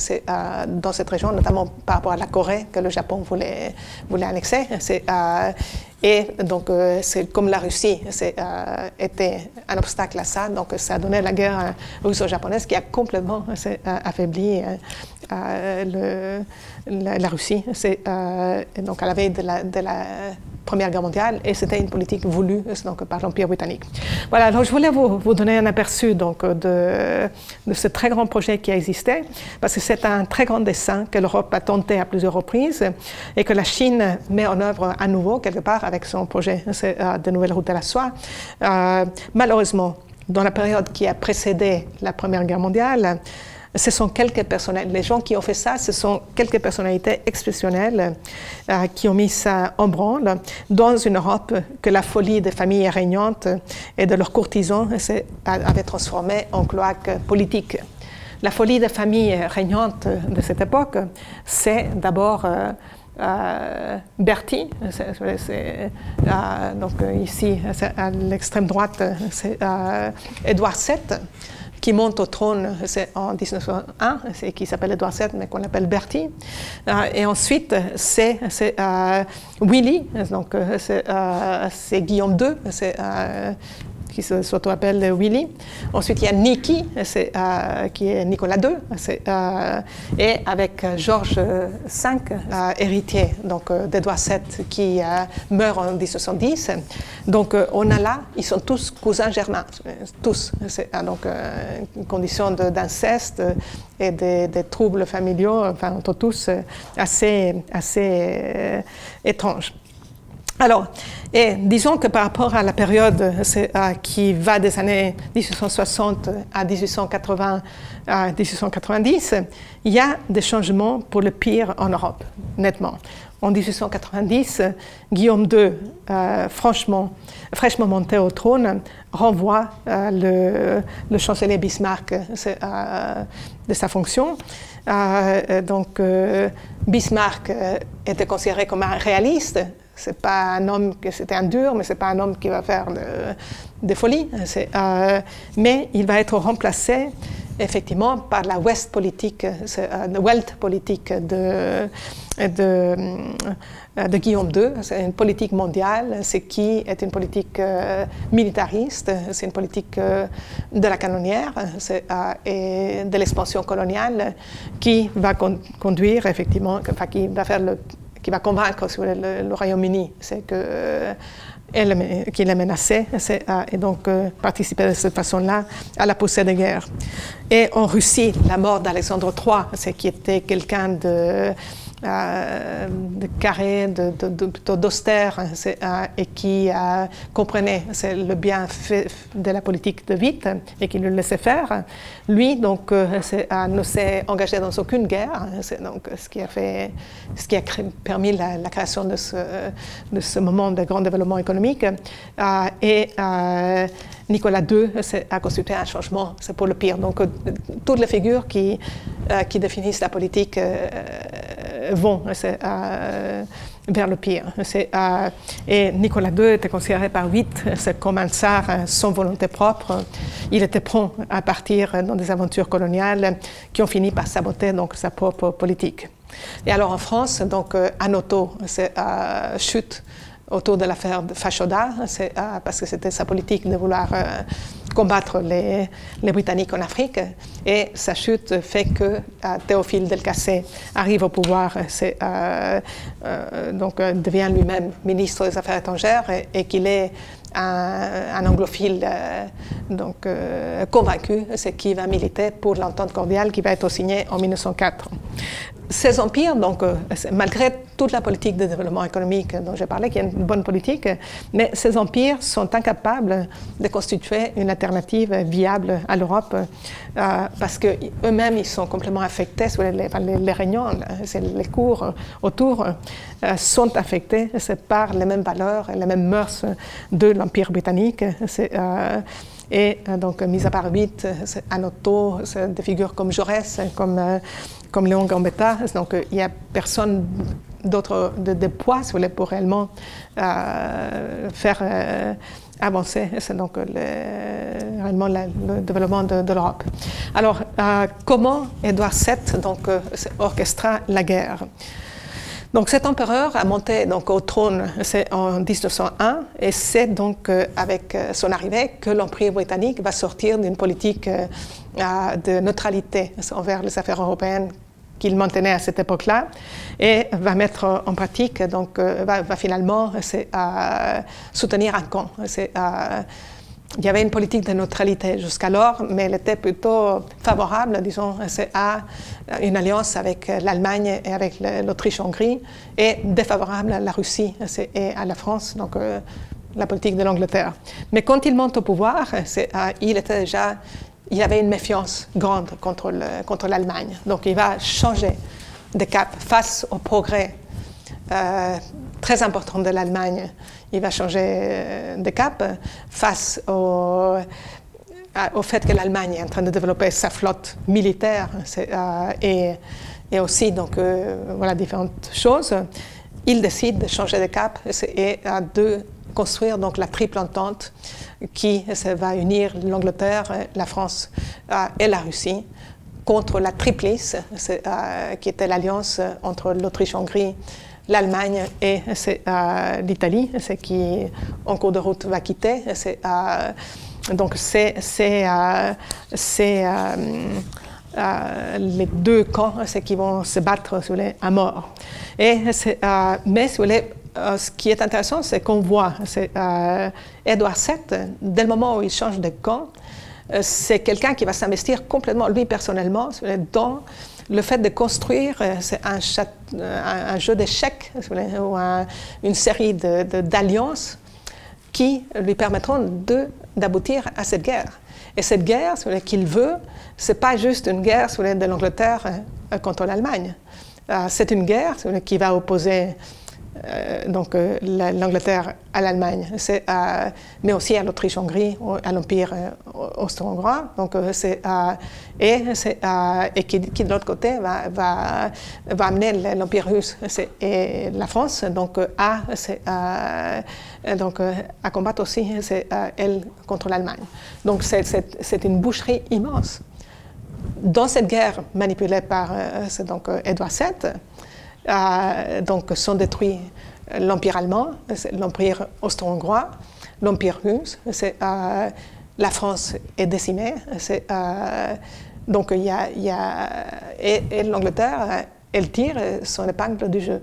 [SPEAKER 1] dans cette région, notamment par rapport à la Corée que le Japon voulait annexer. Et donc, comme la Russie était un obstacle à ça, donc ça a donné la guerre russo-japonaise qui a complètement affaibli la Russie. Donc, à la veille de la Première Guerre mondiale, et c'était une politique voulue donc, par l'Empire britannique. Voilà, alors je voulais vous donner un aperçu donc, de ce très grand projet qui a existé, parce que c'est un très grand dessein que l'Europe a tenté à plusieurs reprises et que la Chine met en œuvre à nouveau, quelque part, avec son projet de nouvelles routes à la soie. Malheureusement, dans la période qui a précédé la Première Guerre mondiale, ce sont quelques personnalités, les gens qui ont fait ça, ce sont quelques personnalités exceptionnelles qui ont mis ça en branle dans une Europe que la folie des familles régnantes et de leurs courtisans avait transformée en cloaque politique. La folie des familles régnantes de cette époque, c'est d'abord Berthier, donc ici à l'extrême droite, c'est Édouard VII, qui monte au trône en 1901, qui s'appelle Édouard VII, mais qu'on appelle Berthier. Et ensuite, c'est Willy, donc c'est Guillaume II, qui s'auto-appelle Willy. Ensuite, il y a Niki, qui est Nicolas II, et avec Georges V, héritier d'Édouard VII, qui meurt en 1910. Donc, on a là, ils sont tous cousins germains, tous. Donc, une condition d'inceste et des troubles familiaux, enfin, entre tous, assez étranges. Alors, et disons que par rapport à la période qui va des années 1860 à 1880, à 1890, il y a des changements pour le pire en Europe, nettement. En 1890, Guillaume II, fraîchement monté au trône, renvoie le chancelier Bismarck de sa fonction. Donc, Bismarck était considéré comme un réaliste. C'est pas un homme, c'était un dur, mais c'est pas un homme qui va faire des folies. Mais il va être remplacé effectivement par la West politique, la Welt politique de Guillaume II. C'est une politique mondiale, qui est une politique militariste, c'est une politique de la canonnière et de l'expansion coloniale qui va conduire effectivement, enfin qui va convaincre le Royaume-Uni, c'est qu'il est menacé, et donc participer de cette façon-là à la poussée de guerre. Et en Russie, la mort d'Alexandre III, qui était quelqu'un de carré, plutôt d'austère, et qui comprenait le bienfait de la politique de Witt et qui le laissait faire. Lui, donc, ne s'est engagé dans aucune guerre, donc, ce qui a permis la création de ce moment de grand développement économique. Et Nicolas II a constitué un changement, c'est pour le pire. Donc, toutes les figures qui définissent la politique vont vers le pire. Et Nicolas II était considéré par Witt comme un tsar sans volonté propre. Il était prompt à partir dans des aventures coloniales qui ont fini par saboter donc, sa propre politique. Et alors en France, donc, Hanoteau chute autour de l'affaire de Fachoda, parce que c'était sa politique de vouloir combattre les Britanniques en Afrique. Et sa chute fait que Théophile Delcassé arrive au pouvoir, donc devient lui-même ministre des Affaires étrangères et qu'il est un anglophile donc, convaincu, c'est qui va militer pour l'entente cordiale qui va être signée en 1904. Ces empires, donc, malgré toute la politique de développement économique dont j'ai parlé, qui est une bonne politique, mais ces empires sont incapables de constituer une alternative viable à l'Europe parce qu'eux-mêmes, ils sont complètement affectés, les régnants, les cours autour, sont affectés par les mêmes valeurs et les mêmes mœurs de l'Empire britannique. Et donc, mis à part Witt, Hanoteau, des figures comme Jaurès, comme Léon Gambetta, donc il n'y a personne d'autre de poids pour réellement faire avancer donc, réellement le développement de l'Europe. Alors, comment Édouard VII donc, orchestra la guerre? Donc cet empereur a monté donc, au trône en 1901 et c'est donc avec son arrivée que l'Empire britannique va sortir d'une politique de neutralité envers les affaires européennes qu'il maintenait à cette époque-là et va mettre en pratique, donc va finalement soutenir un camp. Il y avait une politique de neutralité jusqu'alors, mais elle était plutôt favorable, disons, à une alliance avec l'Allemagne et avec l'Autriche-Hongrie, et défavorable à la Russie et à la France, donc la politique de l'Angleterre. Mais quand il monte au pouvoir, il y avait une méfiance grande contre l'Allemagne. Donc il va changer de cap face au progrès très important de l'Allemagne. Il va changer de cap face au fait que l'Allemagne est en train de développer sa flotte militaire et aussi donc, voilà, différentes choses. Il décide de changer de cap et de construire donc, la triple entente qui va unir l'Angleterre, la France et la Russie contre la triplice, qui était l'alliance entre l'Autriche-Hongrie, l'Allemagne et l'Italie, qui en cours de route va quitter. Donc c'est les deux camps qui vont se battre à mort. Mais si vous voulez, ce qui est intéressant, c'est qu'on voit Édouard VII, dès le moment où il change de camp, c'est quelqu'un qui va s'investir complètement, lui personnellement, dans le fait de construire un jeu d'échecs ou une série d'alliances qui lui permettront d'aboutir à cette guerre. Et cette guerre qu'il veut, ce n'est pas juste une guerre de l'Angleterre contre l'Allemagne. C'est une guerre qui va opposer l'Angleterre à l'Allemagne, mais aussi à l'Autriche-Hongrie, à l'Empire austro-hongrois, et qui de l'autre côté va amener l'Empire russe et la France à combattre aussi elle contre l'Allemagne. Donc c'est une boucherie immense. Dans cette guerre manipulée par Édouard VII, sont détruits l'Empire allemand, l'Empire austro-hongrois, l'Empire russe, la France est décimée, et l'Angleterre, elle tire son épingle du jeu.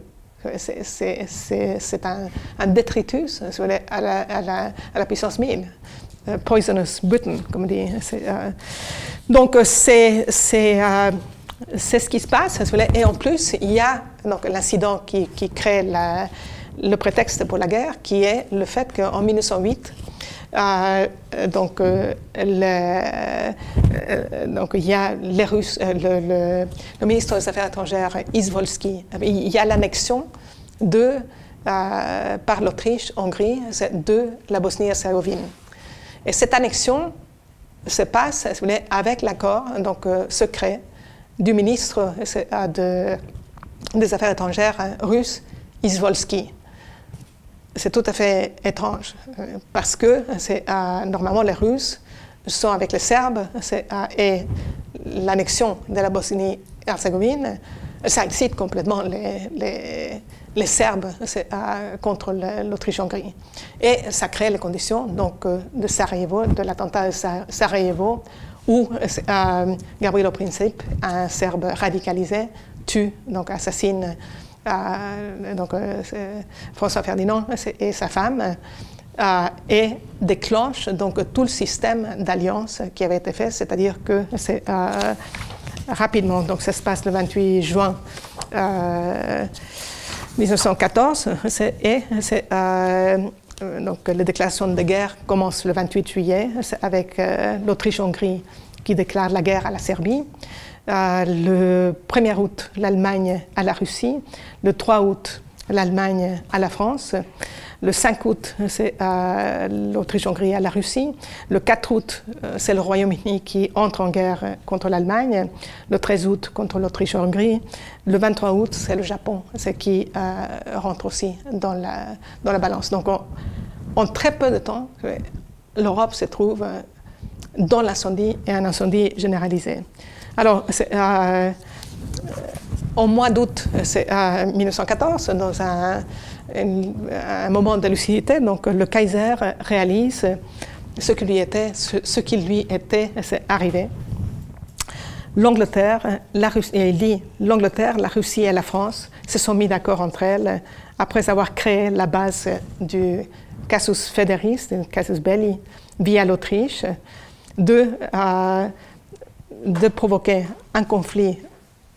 [SPEAKER 1] C'est un détritus à la puissance 1000. Poisonous Britain, comme on dit. Donc c'est ce qui se passe. Et en plus, il y a l'incident qui crée le prétexte pour la guerre, qui est le fait qu'en 1908, il y a les Russes, le ministre des Affaires étrangères, Izvolsky, il y a l'annexion par l'Autriche-Hongrie de la Bosnie-Herzégovine. Et cette annexion se passe avec l'accord secret du ministre des Affaires étrangères russe, Izvolsky. C'est tout à fait étrange, parce que normalement les Russes sont avec les Serbes, et l'annexion de la Bosnie-Herzégovine, ça excite complètement les Serbes contre l'Autriche-Hongrie. Et ça crée les conditions de Sarajevo, de l'attentat de Sarajevo, où Gavrilo Princip, un Serbe radicalisé, assassine François Ferdinand et sa femme, et déclenche tout le système d'alliance qui avait été fait, c'est-à-dire que rapidement, ça se passe le 28 juin 1914, la déclaration de guerre commence le 28 juillet avec l'Autriche-Hongrie qui déclare la guerre à la Serbie. Le 1er août, l'Allemagne à la Russie. Le 3 août, l'Allemagne à la France. Le 5 août, c'est l'Autriche-Hongrie à la Russie. Le 4 août, c'est le Royaume-Uni qui entre en guerre contre l'Allemagne. Le 13 août, contre l'Autriche-Hongrie. Le 23 août, c'est le Japon qui rentre aussi dans la balance. Donc, en très peu de temps, l'Europe se trouve dans l'incendie, et un incendie généralisé. Alors, au mois d'août 1914, dans un moment de lucidité, le Kaiser réalise ce qui lui était arrivé. l'Angleterre, la Russie, et il dit l'Angleterre, la Russie et la France se sont mis d'accord entre elles après avoir créé la base du casus federis, du casus belli, via l'Autriche, de provoquer un conflit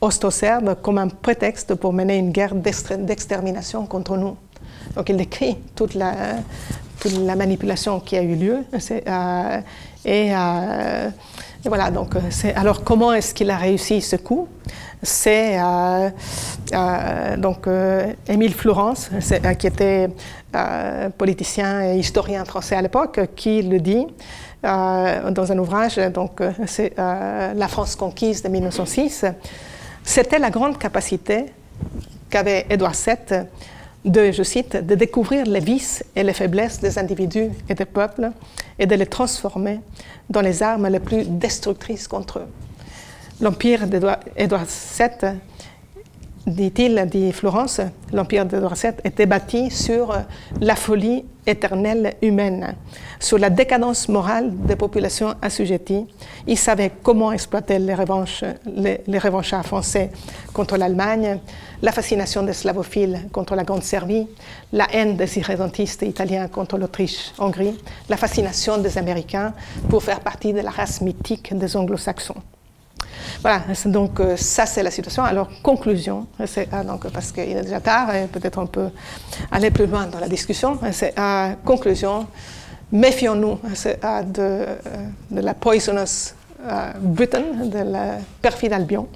[SPEAKER 1] austro-serbe comme un prétexte pour mener une guerre d'extermination contre nous. Donc il décrit toute la manipulation qui a eu lieu. Et voilà, donc alors comment est-ce qu'il a réussi ce coup? C'est Émile Flourens, qui était politicien et historien français à l'époque, qui le dit dans un ouvrage, donc c'est La France conquise de 1906. C'était la grande capacité qu'avait Édouard VII de, je cite, de découvrir les vices et les faiblesses des individus et des peuples et de les transformer dans les armes les plus destructrices contre eux. L'empire d'Édouard VII, dit-il, dit Flourens, l'empire d'Édouard VII était bâti sur la folie éternelle humaine, sur la décadence morale des populations assujetties. Il savait comment exploiter les revanchards français contre l'Allemagne, la fascination des slavophiles contre la Grande Serbie, la haine des irrédentistes italiens contre l'Autriche-Hongrie, la fascination des Américains pour faire partie de la race mythique des Anglo-Saxons. Voilà, donc ça c'est la situation. Alors, conclusion, donc, parce qu'il est déjà tard et peut-être on peut aller plus loin dans la discussion. Conclusion, méfions-nous de la poisonous Britain, de la perfide Albion.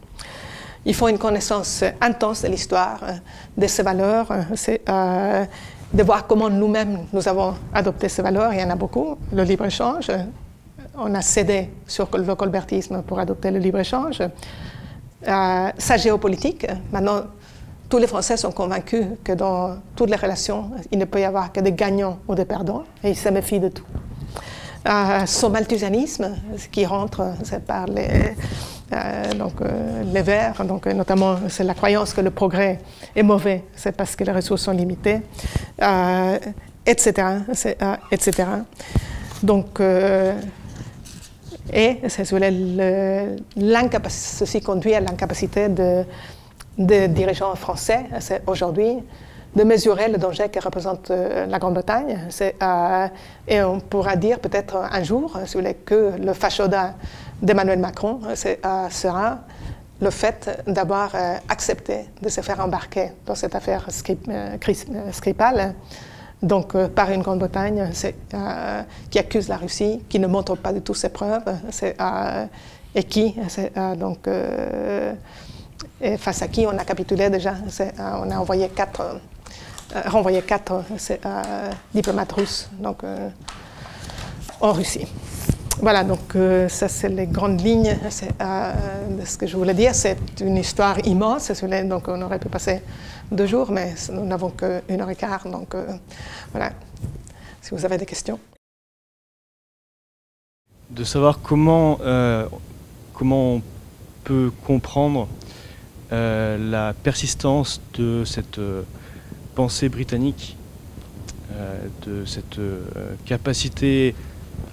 [SPEAKER 1] Il faut une connaissance intense de l'histoire, de ces valeurs, de voir comment nous-mêmes nous avons adopté ces valeurs. Il y en a beaucoup, le libre-échange. On a cédé sur le colbertisme pour adopter le libre-échange. Sa géopolitique, maintenant, tous les Français sont convaincus que dans toutes les relations, il ne peut y avoir que des gagnants ou des perdants, et ils se méfient de tout. Son malthusianisme, qui rentre par les Verts, donc, notamment c'est la croyance que le progrès est mauvais, c'est parce que les ressources sont limitées, etc. etc. Donc, et ceci conduit à l'incapacité des dirigeants français aujourd'hui de mesurer le danger que représente la Grande-Bretagne. Et on pourra dire peut-être un jour que le fachada d'Emmanuel Macron sera le fait d'avoir accepté de se faire embarquer dans cette affaire Skripal, donc par une Grande-Bretagne qui accuse la Russie, qui ne montre pas du tout ses preuves, et qui, et face à qui on a capitulé déjà. On a renvoyé quatre diplomates russes donc, en Russie. Voilà, donc ça c'est les grandes lignes de ce que je voulais dire. C'est une histoire immense, donc on aurait pu passer 2 jours, mais nous n'avons qu'1h15, donc voilà, si vous avez des questions.
[SPEAKER 2] De savoir comment on peut comprendre la persistance de cette pensée britannique, de cette capacité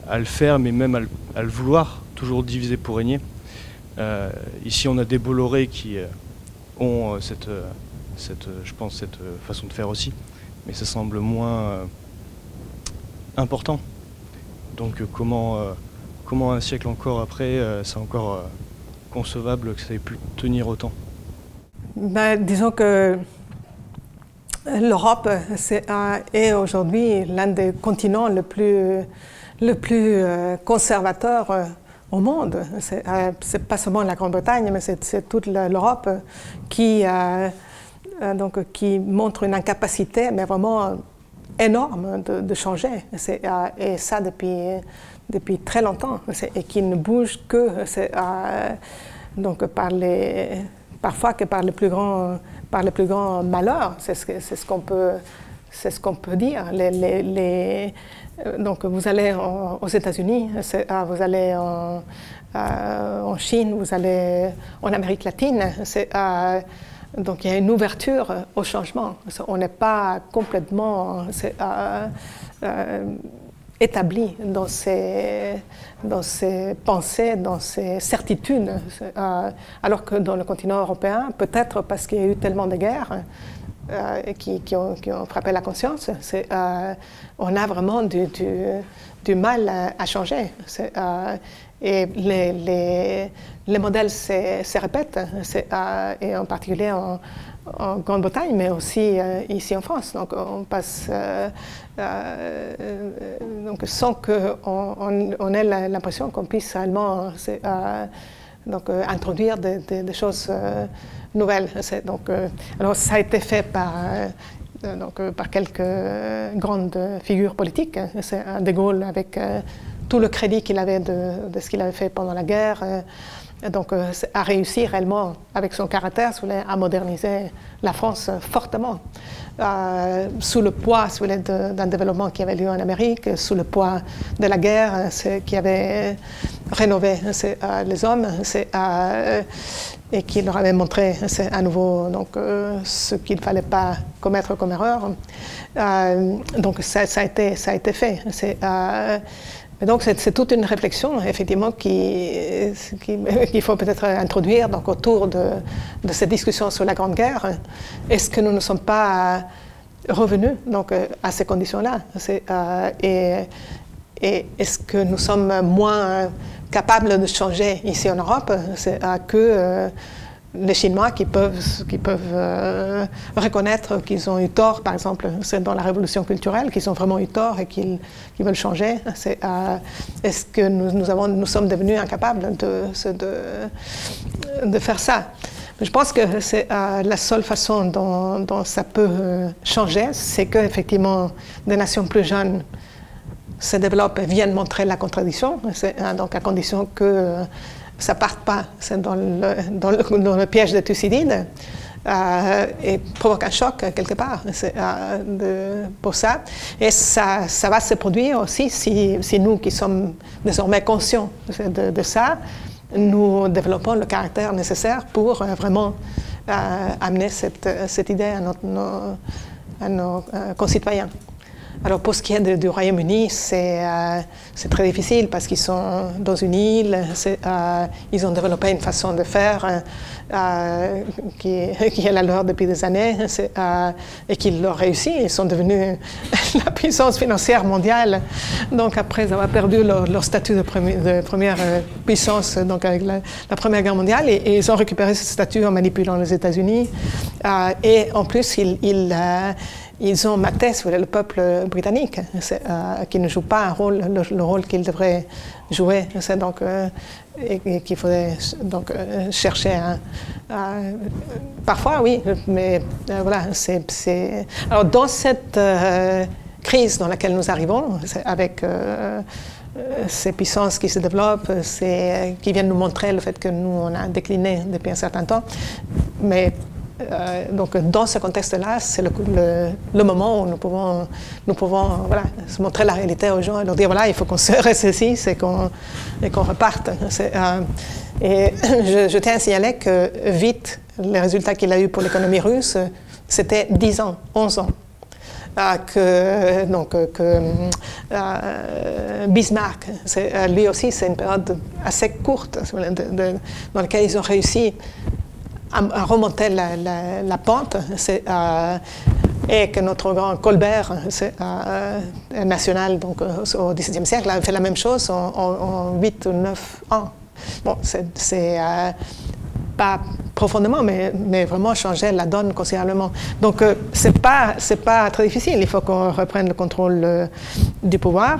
[SPEAKER 2] à le faire, mais même à le vouloir, toujours diviser pour régner. Ici, on a des Bolloré qui ont je pense, cette façon de faire aussi, mais ça semble moins important. Donc, comment un siècle encore après, c'est encore concevable que ça ait pu tenir autant?
[SPEAKER 1] Disons que l'Europe est aujourd'hui l'un des continents le plus conservateur au monde. C'est pas seulement la Grande-Bretagne, mais c'est toute l'Europe qui montre une incapacité, mais vraiment énorme de changer. Et ça depuis très longtemps. Et qui ne bouge que donc parfois que par le plus grand malheur. C'est ce qu'on peut dire. Donc vous allez aux États-Unis, vous allez en Chine, vous allez en Amérique latine. Donc il y a une ouverture au changement. On n'est pas complètement établi dans ses pensées, dans ses certitudes, alors que dans le continent européen, peut-être parce qu'il y a eu tellement de guerres qui ont frappé la conscience, on a vraiment du mal à changer. Et les modèles se répètent, et en particulier en Grande-Bretagne, mais aussi ici en France. Donc on passe donc sans qu'on ait l'impression qu'on puisse réellement introduire des choses nouvelles. Alors ça a été fait par quelques grandes figures politiques. C'est De Gaulle avec tout le crédit qu'il avait de ce qu'il avait fait pendant la guerre. A réussi réellement, avec son caractère, à moderniser la France fortement, sous le poids d'un développement qui avait lieu en Amérique, sous le poids de la guerre qui avait rénové les hommes et qui leur avait montré à nouveau ce qu'il ne fallait pas commettre comme erreur. Donc ça a été fait. Et donc c'est toute une réflexion, effectivement, qu'il faut peut-être introduire autour de cette discussion sur la Grande Guerre. Est-ce que nous ne sommes pas revenus à ces conditions-là et est-ce que nous sommes moins capables de changer ici en Europe que les Chinois qui peuvent reconnaître qu'ils ont eu tort, par exemple, c'est dans la révolution culturelle, qu'ils ont vraiment eu tort et qu'ils veulent changer. Est-ce que nous sommes devenus incapables de faire ça? Je pense que c'est la seule façon dont ça peut changer, c'est qu'effectivement des nations plus jeunes se développent et viennent montrer la contradiction, donc à condition que ça ne parte pas dans le piège de Thucydide et provoque un choc quelque part pour ça. Et ça va se produire aussi si nous qui sommes désormais conscients de ça, nous développons le caractère nécessaire pour vraiment amener cette idée à nos concitoyens. Alors pour ce qui est du Royaume-Uni, c'est très difficile parce qu'ils sont dans une île, ils ont développé une façon de faire qui est la leur depuis des années et qui leur réussit. Ils sont devenus la puissance financière mondiale. Donc après avoir perdu leur statut de première puissance avec la Première Guerre mondiale, et ils ont récupéré ce statut en manipulant les États-Unis. Et en plus, ils ont maté le peuple britannique, qui ne joue pas le rôle qu'il devrait jouer. Et qu'il faudrait chercher parfois, oui, mais voilà. Alors dans cette crise dans laquelle nous arrivons, avec ces puissances qui se développent, qui viennent nous montrer le fait que nous, on a décliné depuis un certain temps, mais donc dans ce contexte-là, c'est le moment où nous pouvons se montrer la réalité aux gens et leur dire voilà, il faut qu'on se ressaisisse et qu'on reparte. Et je tiens à signaler que vite, les résultats qu'il a eu pour l'économie russe, c'était 10 ans, 11 ans. Bismarck, lui aussi, c'est une période assez courte dans laquelle ils ont réussi à remonter la pente, et que notre grand Colbert national au XVIIe siècle a fait la même chose en 8 ou 9 ans. Bon, c'est pas profondément, mais vraiment changer la donne considérablement. Donc c'est pas très difficile. Il faut qu'on reprenne le contrôle du pouvoir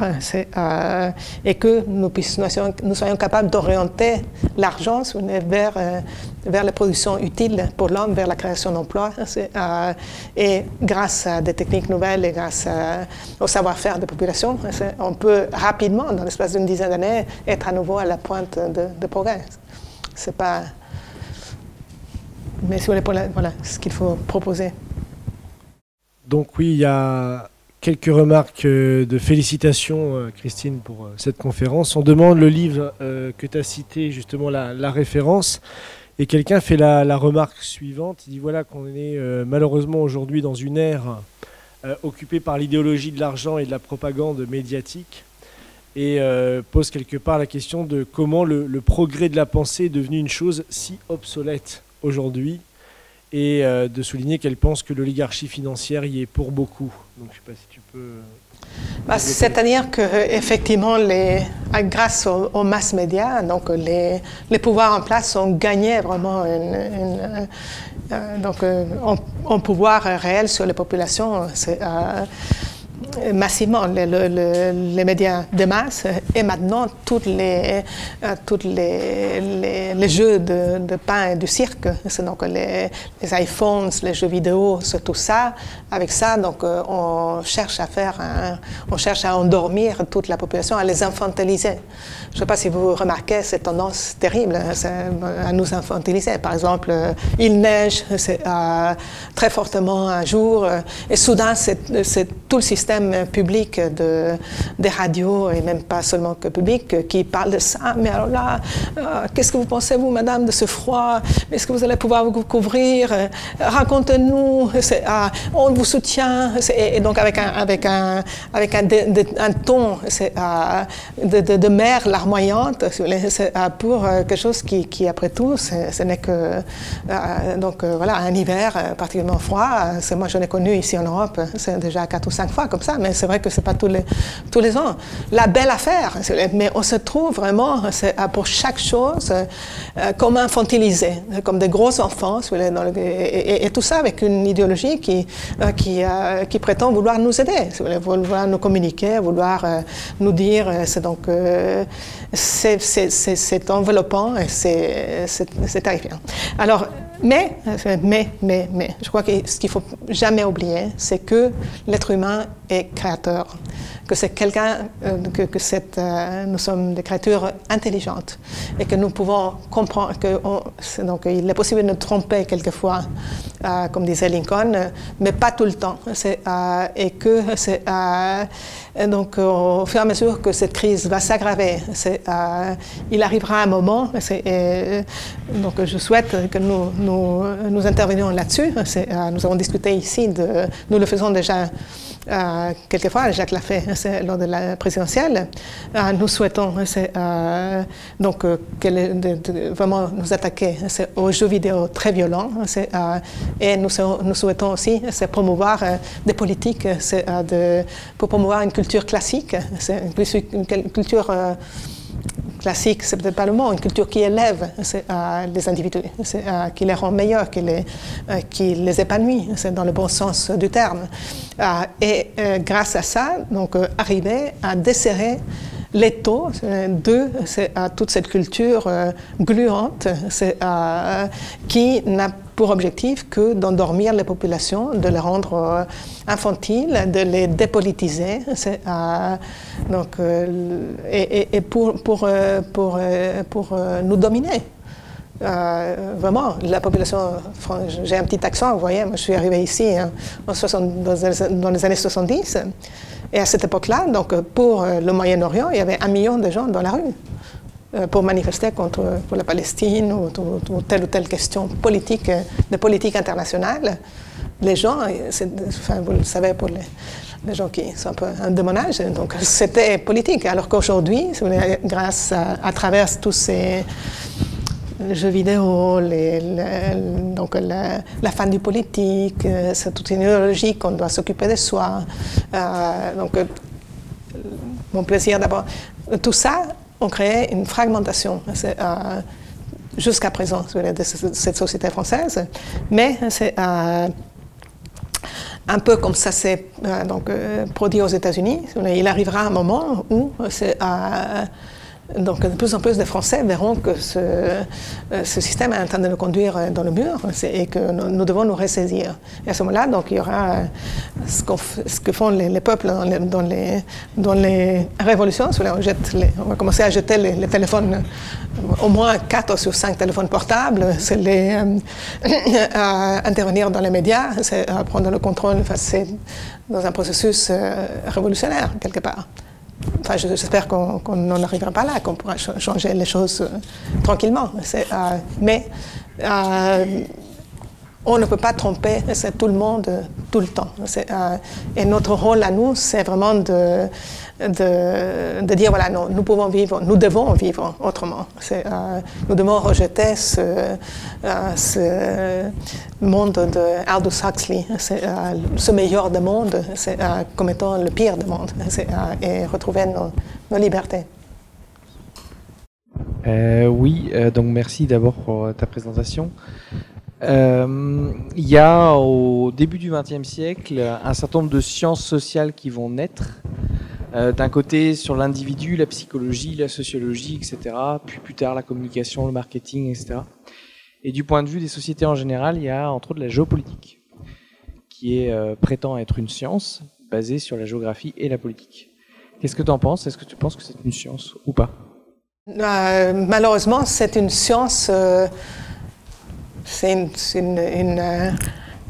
[SPEAKER 1] et que nous soyons capables d'orienter l'argent vers les productions utiles pour l'homme, vers la création d'emplois. Et grâce à des techniques nouvelles et grâce au savoir-faire des populations, on peut rapidement, dans l'espace d'une dizaine d'années, être à nouveau à la pointe de progrès. C'est pas... Mais si vous voulez, voilà ce qu'il faut proposer.
[SPEAKER 3] Donc oui, il y a quelques remarques de félicitations, Christine, pour cette conférence. On demande le livre que tu as cité, justement la référence, et quelqu'un fait la remarque suivante. Il dit voilà qu'on est malheureusement aujourd'hui dans une ère occupée par l'idéologie de l'argent et de la propagande médiatique. et pose quelque part la question de comment le progrès de la pensée est devenu une chose si obsolète aujourd'hui, et de souligner qu'elle pense que l'oligarchie financière y est pour beaucoup. Donc je ne sais pas si tu peux...
[SPEAKER 1] C'est-à-dire qu'effectivement, grâce aux mass médias, donc les pouvoirs en place ont gagné vraiment un pouvoir réel sur les populations. Massivement, les médias de masse, et maintenant tous les jeux de pain et du cirque, c'est donc les iPhones, les jeux vidéo, c'est tout ça. Avec ça, donc on cherche à endormir toute la population, à les infantiliser. Je ne sais pas si vous remarquez cette tendance terrible à nous infantiliser. Par exemple, il neige très fortement un jour, et soudain, c'est tout le système public des radios, et même pas seulement que public, qui parle de ça. Mais alors là, qu'est-ce que vous pensez, vous, madame, de ce froid? Est-ce que vous allez pouvoir vous couvrir? Racontez-nous, on vous soutient. Et donc avec un ton de mère larmoyante, pour quelque chose qui après tout, ce n'est que voilà, un hiver particulièrement froid. Moi, j'en ai connu ici en Europe, c'est déjà 4 ou 5 fois comme ça, mais c'est vrai que c'est pas tous les ans. La belle affaire, mais on se trouve vraiment pour chaque chose comme infantilisé, comme des gros enfants, et tout ça avec une idéologie qui prétend vouloir nous aider, vouloir nous communiquer, vouloir nous dire, c'est enveloppant et c'est terrifiant. Alors, mais, je crois que ce qu'il ne faut jamais oublier, c'est que l'être humain est créateur, que c'est quelqu'un, nous sommes des créatures intelligentes, et que nous pouvons comprendre il est possible de nous tromper quelquefois, comme disait Lincoln, mais pas tout le temps. Et que donc au fur et à mesure que cette crise va s'aggraver, il arrivera un moment, donc je souhaite que nous intervenions là-dessus. Nous avons discuté ici, nous le faisons déjà quelquefois, Jacques l'a fait lors de la présidentielle. Nous souhaitons vraiment nous attaquer aux jeux vidéo très violents, et nous souhaitons aussi promouvoir des politiques pour promouvoir une culture classique, une culture classique, c'est peut-être pas le mot, une culture qui élève les individus, qui les rend meilleurs, qui les épanouit, c'est dans le bon sens du terme. Et grâce à ça, donc arriver à desserrer l'étau de toute cette culture gluante qui n'a pour objectif que d'endormir les populations, de les rendre infantiles, de les dépolitiser, et pour nous dominer. Vraiment, la population, j'ai un petit accent, vous voyez, moi je suis arrivée ici dans les années 70, et à cette époque-là, donc pour le Moyen-Orient, il y avait 1 million de gens dans la rue pour manifester pour la Palestine ou telle question politique, de politique internationale. Les gens, vous le savez, pour les gens qui sont un peu de mon âge, donc c'était politique. Alors qu'aujourd'hui, grâce à travers tous ces jeux vidéo, donc la fin du politique, c'est toute une idéologie qu'on doit s'occuper de soi. Donc, mon plaisir d'abord. Tout ça, on crée une fragmentation jusqu'à présent de cette société française, mais c'est un peu comme ça s'est produit aux États-Unis. Il arrivera un moment où donc de plus en plus de Français verront que ce système est en train de nous conduire dans le mur, et que nous devons nous ressaisir. Et à ce moment-là, donc, il y aura ce que font les peuples dans les révolutions. On va commencer à jeter les téléphones, au moins 4 sur 5 téléphones portables, c'est intervenir dans les médias, c'est prendre le contrôle, c'est dans un processus révolutionnaire quelque part. Enfin, j'espère qu'on n'en arrivera pas là, qu'on pourra changer les choses tranquillement. Mais on ne peut pas tromper tout le monde tout le temps. Et notre rôle à nous, c'est vraiment de dire, voilà, non, nous pouvons vivre, nous devons vivre autrement. Nous devons rejeter ce monde de Aldous Huxley, ce meilleur des mondes, comme étant le pire des mondes, et retrouver nos libertés.
[SPEAKER 4] Oui, donc merci d'abord pour ta présentation. Il y a au début du XXe siècle un certain nombre de sciences sociales qui vont naître. D'un côté sur l'individu, la psychologie, la sociologie, etc. Puis plus tard la communication, le marketing, etc. Et du point de vue des sociétés en général, il y a entre autres la géopolitique, qui prétend être une science basée sur la géographie et la politique. Qu'est-ce que tu en penses? Est-ce que tu penses que c'est une science ou pas?
[SPEAKER 1] Malheureusement, c'est une science, c'est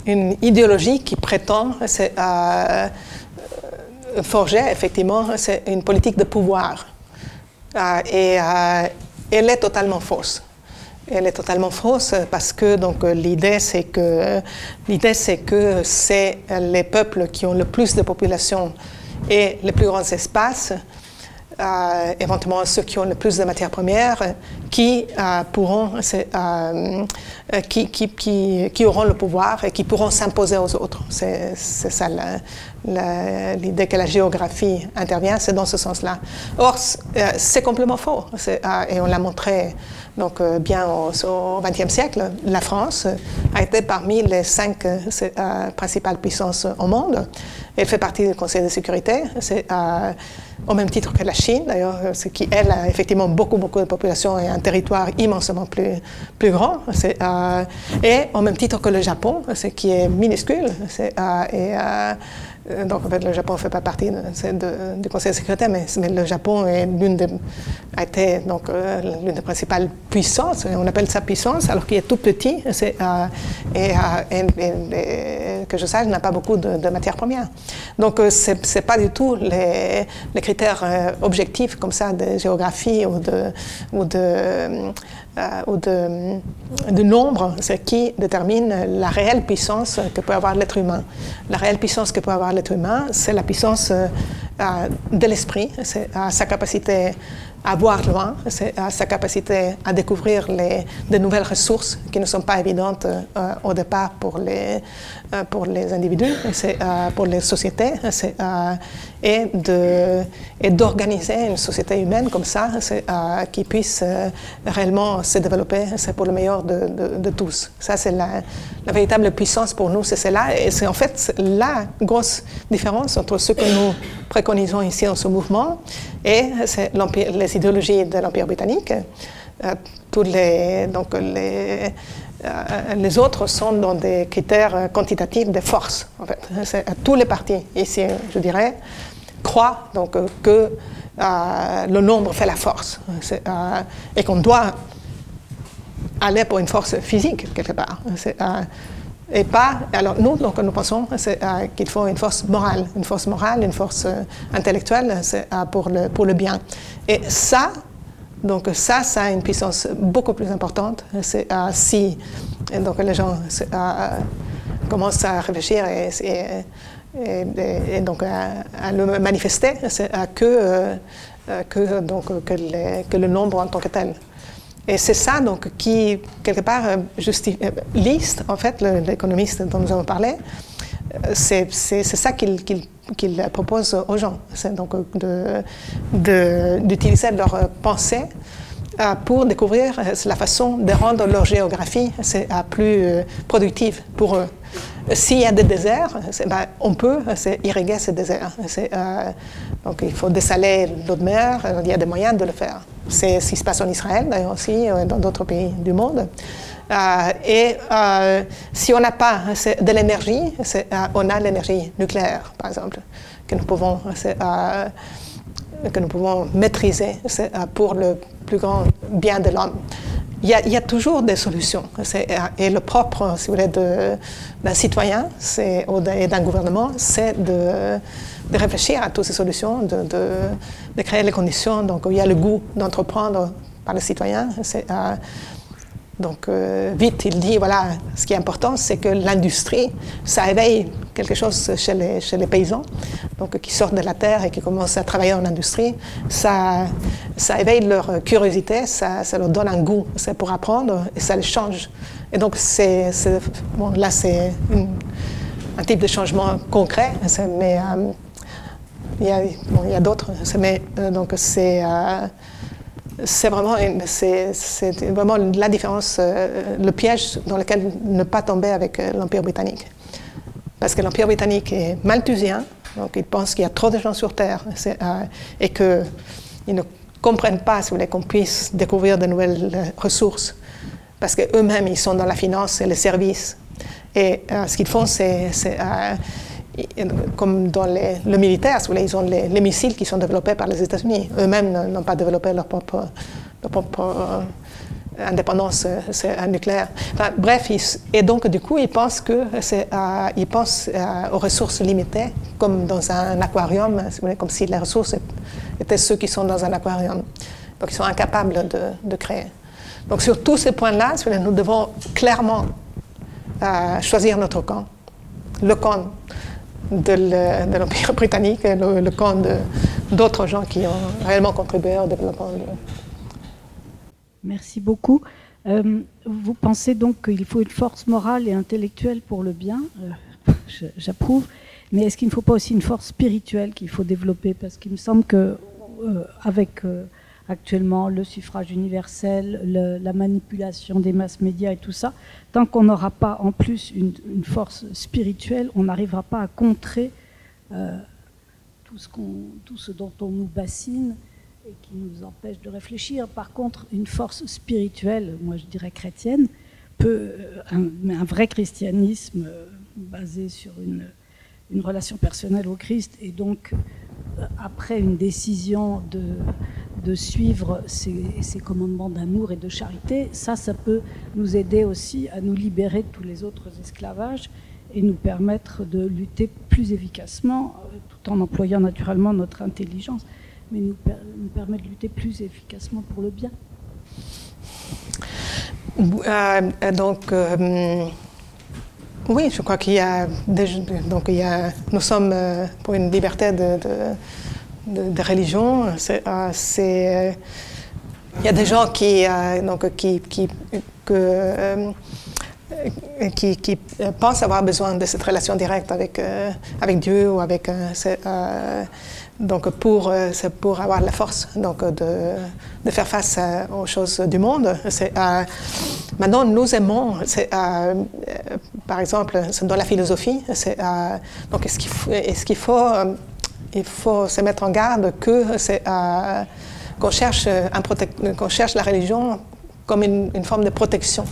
[SPEAKER 1] une idéologie qui prétend forger effectivement c'est une politique de pouvoir. Et elle est totalement fausse. Elle est totalement fausse parce que donc, l'idée c'est que c'est les peuples qui ont le plus de population et les plus grands espaces, éventuellement ceux qui ont le plus de matières premières, qui pourront, qui auront le pouvoir et qui pourront s'imposer aux autres. C'est ça l'idée que la géographie intervient, c'est dans ce sens-là. Or, c'est complètement faux, et on l'a montré donc, bien au XXe siècle. La France a été parmi les 5 principales puissances au monde. Elle fait partie du Conseil de sécurité. Au même titre que la Chine, d'ailleurs, ce qui, elle, a effectivement beaucoup de population et un territoire immensement plus grand. Et au même titre que le Japon, ce qui est minuscule. Donc, en fait, le Japon ne fait pas partie du Conseil de sécurité, mais le Japon est a été donc l'une des principales puissances, on appelle ça puissance, alors qu'il est tout petit, et que je sache, n'a pas beaucoup de matières premières. Donc, c'est pas du tout les critères objectifs comme ça de géographie ou de nombre, c'est qui détermine la réelle puissance que peut avoir l'être humain. La réelle puissance que peut avoir l'être humain, c'est la puissance de l'esprit, c'est sa capacité à voir loin, c'est sa capacité à découvrir de nouvelles ressources qui ne sont pas évidentes au départ pour les individus, pour les sociétés, et d'organiser une société humaine comme ça, qui puisse réellement se développer, c'est pour le meilleur de tous. Ça, c'est la véritable puissance pour nous, c'est cela, et c'est en fait la grosse différence entre ce que nous préconisons ici dans ce mouvement et c'est les idéologies de l'Empire britannique. Les autres sont dans des critères quantitatifs de force. En fait. Tous les partis ici, je dirais, croient donc, que le nombre fait la force et qu'on doit aller pour une force physique quelque part. Et pas, alors nous, donc, nous pensons qu'il faut une force morale, une force intellectuelle pour le bien. Et ça, donc ça a une puissance beaucoup plus importante. Si donc les gens commencent à réfléchir et donc à le manifester, que le nombre en tant que tel. Et c'est ça donc, qui, quelque part, liste, en fait, l'économiste dont nous avons parlé, c'est ça qu'il propose aux gens. C'est donc d'utiliser leur pensée pour découvrir la façon de rendre leur géographie plus productive pour eux. S'il y a des déserts, on peut irriguer ces déserts. Donc il faut dessaler l'eau de mer, il y a des moyens de le faire. C'est ce qui se passe en Israël, d'ailleurs aussi, dans d'autres pays du monde. Si on n'a pas de l'énergie, on a l'énergie nucléaire, par exemple, que nous pouvons maîtriser pour le plus grand bien de l'homme. Il y a toujours des solutions. Et le propre, si vous voulez, d'un citoyen et d'un gouvernement, c'est de réfléchir à toutes ces solutions, de créer les conditions donc, où il y a le goût d'entreprendre par le citoyen. Donc, vite, il dit, voilà, ce qui est important, c'est que l'industrie, ça éveille quelque chose chez les paysans, donc qui sortent de la terre et qui commencent à travailler en industrie. Ça éveille leur curiosité, ça leur donne un goût, c'est pour apprendre, et ça les change. Et donc, bon, là, c'est un type de changement concret, mais il y a d'autres. Donc, c'est vraiment la différence, le piège dans lequel ne pas tomber avec l'Empire britannique. Parce que l'Empire britannique est malthusien, donc ils pensent qu'il y a trop de gens sur Terre et qu'ils ne comprennent pas, si vous voulez, qu'on puisse découvrir de nouvelles ressources. Parce qu'eux-mêmes, ils sont dans la finance et les services. Et ce qu'ils font, c'est comme dans le militaire, si vous voulez, ils ont les missiles qui sont développés par les États-Unis. Eux-mêmes n'ont pas développé leur propre indépendance nucléaire. Enfin, bref, et donc du coup, ils pensent aux ressources limitées, comme dans un aquarium, si vous voulez, comme si les ressources étaient ceux qui sont dans un aquarium. Donc ils sont incapables de créer. Donc sur tous ces points-là, si vous voulez, nous devons clairement choisir notre camp. Le camp de l'Empire britannique et le camp d'autres gens qui ont réellement contribué au développement.
[SPEAKER 5] Merci beaucoup. Vous pensez donc qu'il faut une force morale et intellectuelle pour le bien, j'approuve, mais est-ce qu'il ne faut pas aussi une force spirituelle qu'il faut développer? Parce qu'il me semble qu'avec actuellement le suffrage universel, la manipulation des masses médias et tout ça, tant qu'on n'aura pas en plus une force spirituelle, on n'arrivera pas à contrer tout ce dont on nous bassine et qui nous empêche de réfléchir. Par contre, une force spirituelle, moi je dirais chrétienne, un vrai christianisme basé sur une relation personnelle au Christ, et donc après une décision de suivre ces commandements d'amour et de charité, ça peut nous aider aussi à nous libérer de tous les autres esclavages et nous permettre de lutter plus efficacement, tout en employant naturellement notre intelligence, mais nous permet de lutter plus efficacement pour le bien.
[SPEAKER 1] Oui, je crois qu'il y a nous sommes pour une liberté de religion. Il y a des gens qui pensent avoir besoin de cette relation directe avec Dieu ou avec donc pour avoir la force de faire face aux choses du monde. Maintenant, nous aimons, par exemple, dans la philosophie, donc il faut se mettre en garde qu'on cherche la religion comme une forme de protection.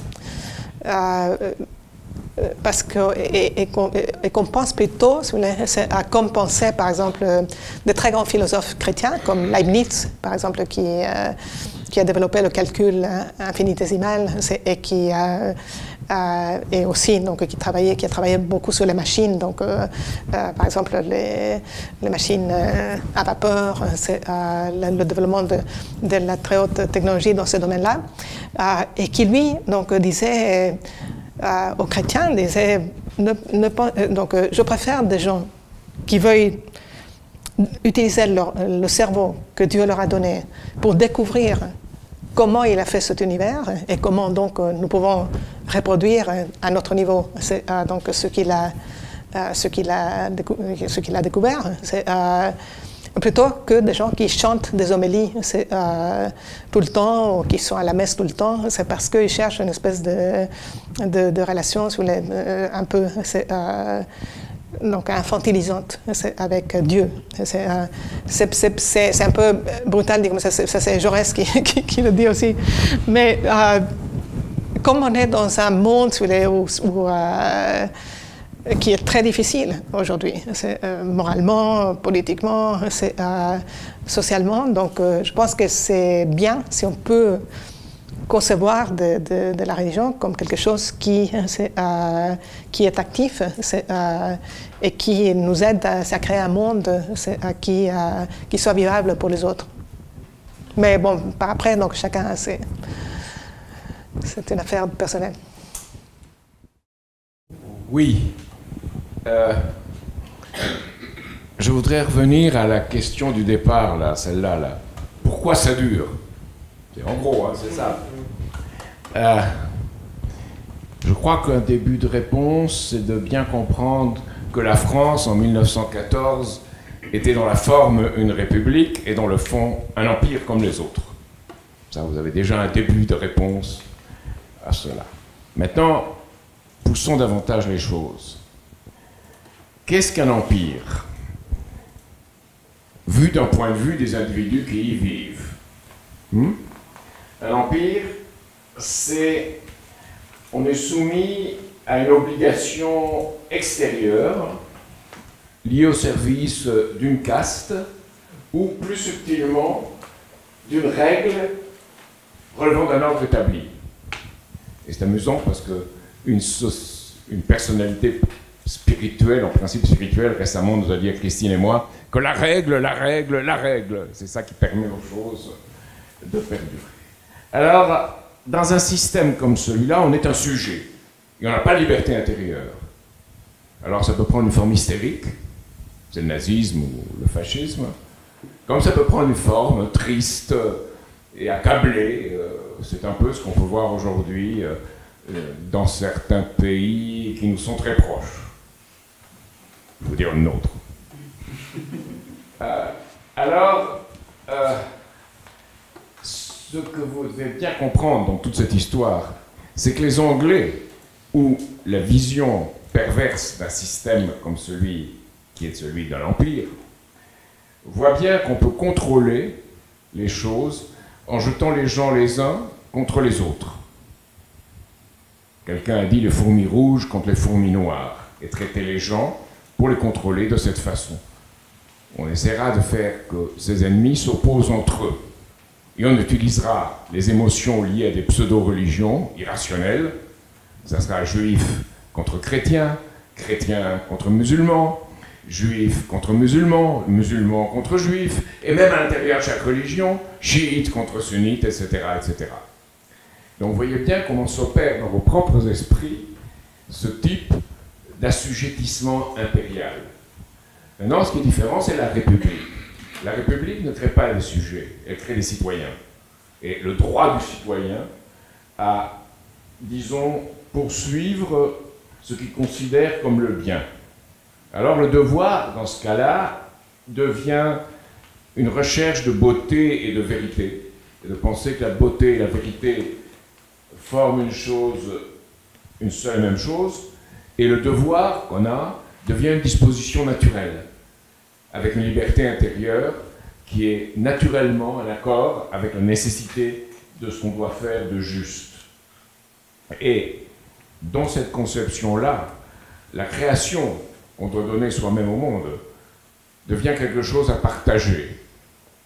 [SPEAKER 1] Parce qu'on pense plutôt à comme pensaient par exemple de très grands philosophes chrétiens comme Leibniz par exemple qui a développé le calcul infinitésimal et qui et aussi donc qui a travaillé beaucoup sur les machines, donc par exemple les machines à vapeur, le développement de la très haute technologie dans ce domaine-là, et qui lui donc disait aux chrétiens, disait donc je préfère des gens qui veuillent utiliser le cerveau que Dieu leur a donné pour découvrir comment il a fait cet univers et comment donc nous pouvons reproduire à notre niveau donc ce qu'il a découvert, plutôt que des gens qui chantent des homélies tout le temps ou qui sont à la messe tout le temps. C'est parce qu'ils cherchent une espèce de relation un peu donc infantilisante avec Dieu. C'est un peu brutal de dire comme ça, c'est Jaurès qui le dit aussi. Mais comme on est dans un monde qui est très difficile aujourd'hui, moralement, politiquement, socialement, donc je pense que c'est bien si on peut concevoir de la religion comme quelque chose qui est actif et qui nous aide à créer un monde qui soit vivable pour les autres. Mais bon, par après, donc chacun a c'est une affaire personnelle.
[SPEAKER 6] Oui. Je voudrais revenir à la question du départ, là, celle-là. Là. Pourquoi ça dure? En gros, hein, c'est ça. Je crois qu'un début de réponse, c'est de bien comprendre que la France, en 1914, était dans la forme une république et dans le fond un empire comme les autres. Ça, vous avez déjà un début de réponse à cela. Maintenant, poussons davantage les choses. Qu'est-ce qu'un empire? Vu d'un point de vue des individus qui y vivent. Un empire, c'est... On est soumis à une obligation extérieure liée au service d'une caste ou, plus subtilement, d'une règle relevant d'un ordre établi. Et c'est amusant parce qu'une personnalité spirituelle, en principe spirituel, récemment nous a dit à Christine et moi que la règle, c'est ça qui permet aux choses de perdurer. Alors, dans un système comme celui-là, on est un sujet. Et on n'a pas de liberté intérieure. Alors ça peut prendre une forme hystérique, c'est le nazisme ou le fascisme, comme ça peut prendre une forme triste et accablée. C'est un peu ce qu'on peut voir aujourd'hui dans certains pays qui nous sont très proches. Je veux dire le nôtre. Ce que vous devez bien comprendre dans toute cette histoire, c'est que les Anglais, où la vision perverse d'un système comme celui qui est celui de l'Empire, voient bien qu'on peut contrôler les choses en jetant les gens les uns contre les autres. Quelqu'un a dit les fourmis rouges contre les fourmis noires, et traiter les gens pour les contrôler de cette façon. On essaiera de faire que ces ennemis s'opposent entre eux. Et on utilisera les émotions liées à des pseudo-religions irrationnelles. Ça sera juif contre chrétien, chrétien contre musulman, juif contre musulman, musulman contre juif, et même à l'intérieur de chaque religion, chiite contre sunnite, etc., etc. Donc vous voyez bien comment s'opère dans vos propres esprits ce type d'assujettissement impérial. Maintenant, ce qui est différent, c'est la République. La République ne crée pas les sujets, elle crée les citoyens. Et le droit du citoyen à, disons, poursuivre ce qu'il considère comme le bien. Alors le devoir, dans ce cas-là, devient une recherche de beauté et de vérité. Et de penser que la beauté et la vérité forment une chose, une seule et même chose, et le devoir qu'on a devient une disposition naturelle, avec une liberté intérieure qui est naturellement en accord avec la nécessité de ce qu'on doit faire de juste. Et dans cette conception-là, la création qu'on doit donner soi-même au monde devient quelque chose à partager.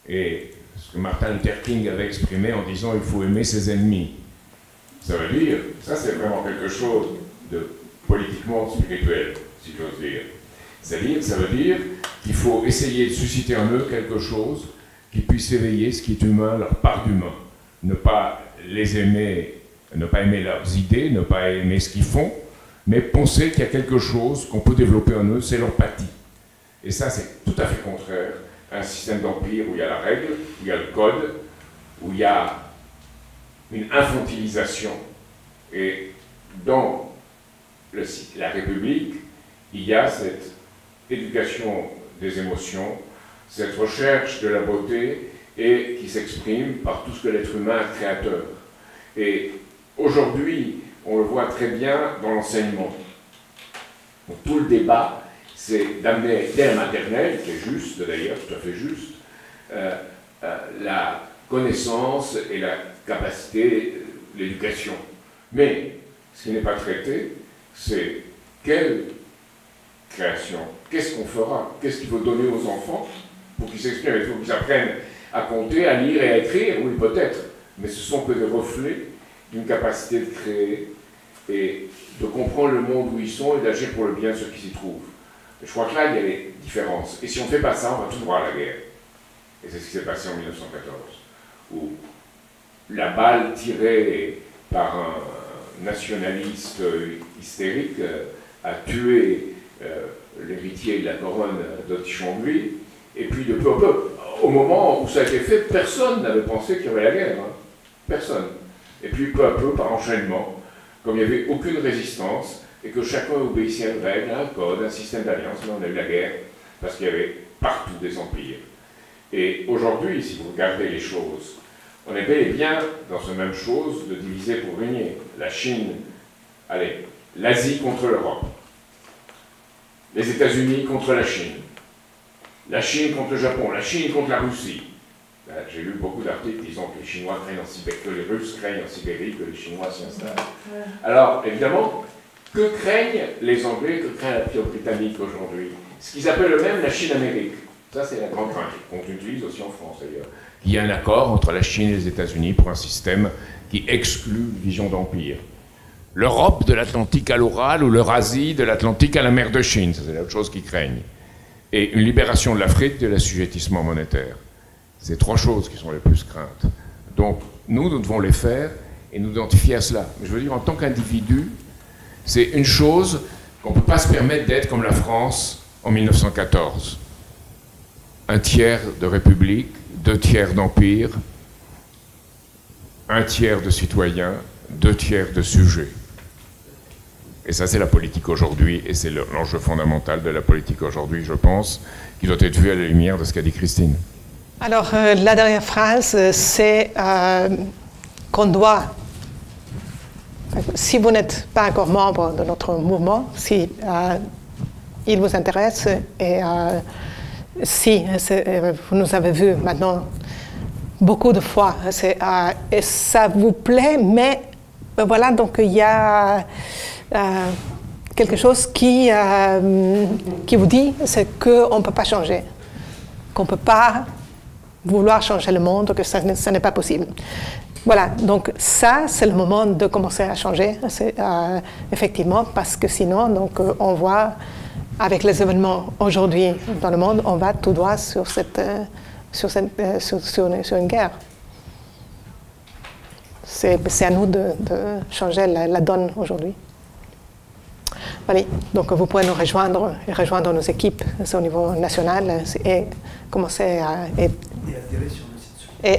[SPEAKER 6] Et ce que Martin Luther King avait exprimé en disant « il faut aimer ses ennemis », ça veut dire, ça c'est vraiment quelque chose de politiquement spirituel, si j'ose dire. C'est-à-dire, ça veut dire qu'il faut essayer de susciter en eux quelque chose qui puisse éveiller ce qui est humain, leur part d'humain. Ne pas les aimer, ne pas aimer leurs idées, ne pas aimer ce qu'ils font, mais penser qu'il y a quelque chose qu'on peut développer en eux, c'est l'empathie. Et ça, c'est tout à fait contraire à un système d'empire où il y a la règle, où il y a le code, où il y a une infantilisation. Et dans la République, il y a cette éducation des émotions, cette recherche de la beauté et qui s'exprime par tout ce que l'être humain est créateur. Et aujourd'hui, on le voit très bien dans l'enseignement. Tout le débat, c'est d'amener dès la maternelle, qui est juste d'ailleurs, tout à fait juste, la connaissance et la capacité, l'éducation. Mais ce qui n'est pas traité, c'est quelle création, qu'est-ce qu'on fera, qu'est-ce qu'il faut donner aux enfants pour qu'ils s'expriment, il faut qu'ils apprennent à compter, à lire et à écrire, oui peut-être, mais ce sont que des reflets d'une capacité de créer et de comprendre le monde où ils sont et d'agir pour le bien de ceux qui s'y trouvent. Et je crois que là, il y a des différences. Et si on ne fait pas ça, on va tout droit à la guerre. Et c'est ce qui s'est passé en 1914, où la balle tirée par un nationaliste hystérique, a tué l'héritier de la couronne d'Autriche-Hongrie, et puis de peu à peu, au moment où ça a été fait, personne n'avait pensé qu'il y aurait la guerre. Hein. Personne. Et puis peu à peu, par enchaînement, comme il n'y avait aucune résistance, et que chacun obéissait à une règle, à un code, à un système d'alliance, on a eu la guerre, parce qu'il y avait partout des empires. Et aujourd'hui, si vous regardez les choses, on est bel et bien dans cette même chose de diviser pour régner. La Chine, allez, l'Asie contre l'Europe, les États-Unis contre la Chine contre le Japon, la Chine contre la Russie. J'ai lu beaucoup d'articles disant que les Chinois craignent en Sibérie, que les Russes craignent en Sibérie, que les Chinois s'y installent. Alors, évidemment, que craignent les Anglais, que craint l'Empire britannique aujourd'hui? Ce qu'ils appellent eux-mêmes la Chine-Amérique. Ça, c'est la grande crainte, qu'on utilise aussi en France d'ailleurs. Il y a un accord entre la Chine et les États-Unis pour un système qui exclut une vision d'empire. L'Europe de l'Atlantique à l'Oural ou l'Eurasie de l'Atlantique à la mer de Chine, ça c'est l'autre chose qu'ils craignent. Et une libération de l'Afrique de l'assujettissement monétaire. C'est trois choses qui sont les plus craintes. Donc, nous devons les faire et nous identifier à cela. Mais je veux dire, en tant qu'individu, c'est une chose qu'on ne peut pas se permettre d'être comme la France en 1914. Un tiers de république, 2 tiers d'empire, 1 tiers de citoyens, 2 tiers de sujets. Et ça, c'est la politique aujourd'hui, et c'est l'enjeu fondamental de la politique aujourd'hui, je pense, qui doit être vu à la lumière de ce qu'a dit Christine.
[SPEAKER 1] Alors, la dernière phrase, c'est qu'on doit, si vous n'êtes pas encore membre de notre mouvement, si il vous intéresse, et si vous nous avez vus maintenant beaucoup de fois, et ça vous plaît, mais voilà, donc il y a quelque chose qui vous dit, c'est qu'on ne peut pas changer, qu'on ne peut pas vouloir changer le monde, que ça n'est pas possible. Voilà, donc ça, c'est le moment de commencer à changer, effectivement, parce que sinon, donc, on voit, avec les événements aujourd'hui dans le monde, on va tout droit sur une guerre. C'est à nous de changer la donne aujourd'hui. Voilà, donc vous pouvez nous rejoindre et rejoindre nos équipes au niveau national et commencer à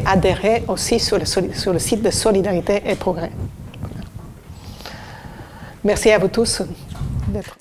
[SPEAKER 1] adhérer aussi sur le site de Solidarité et Progrès. Merci à vous tous d'être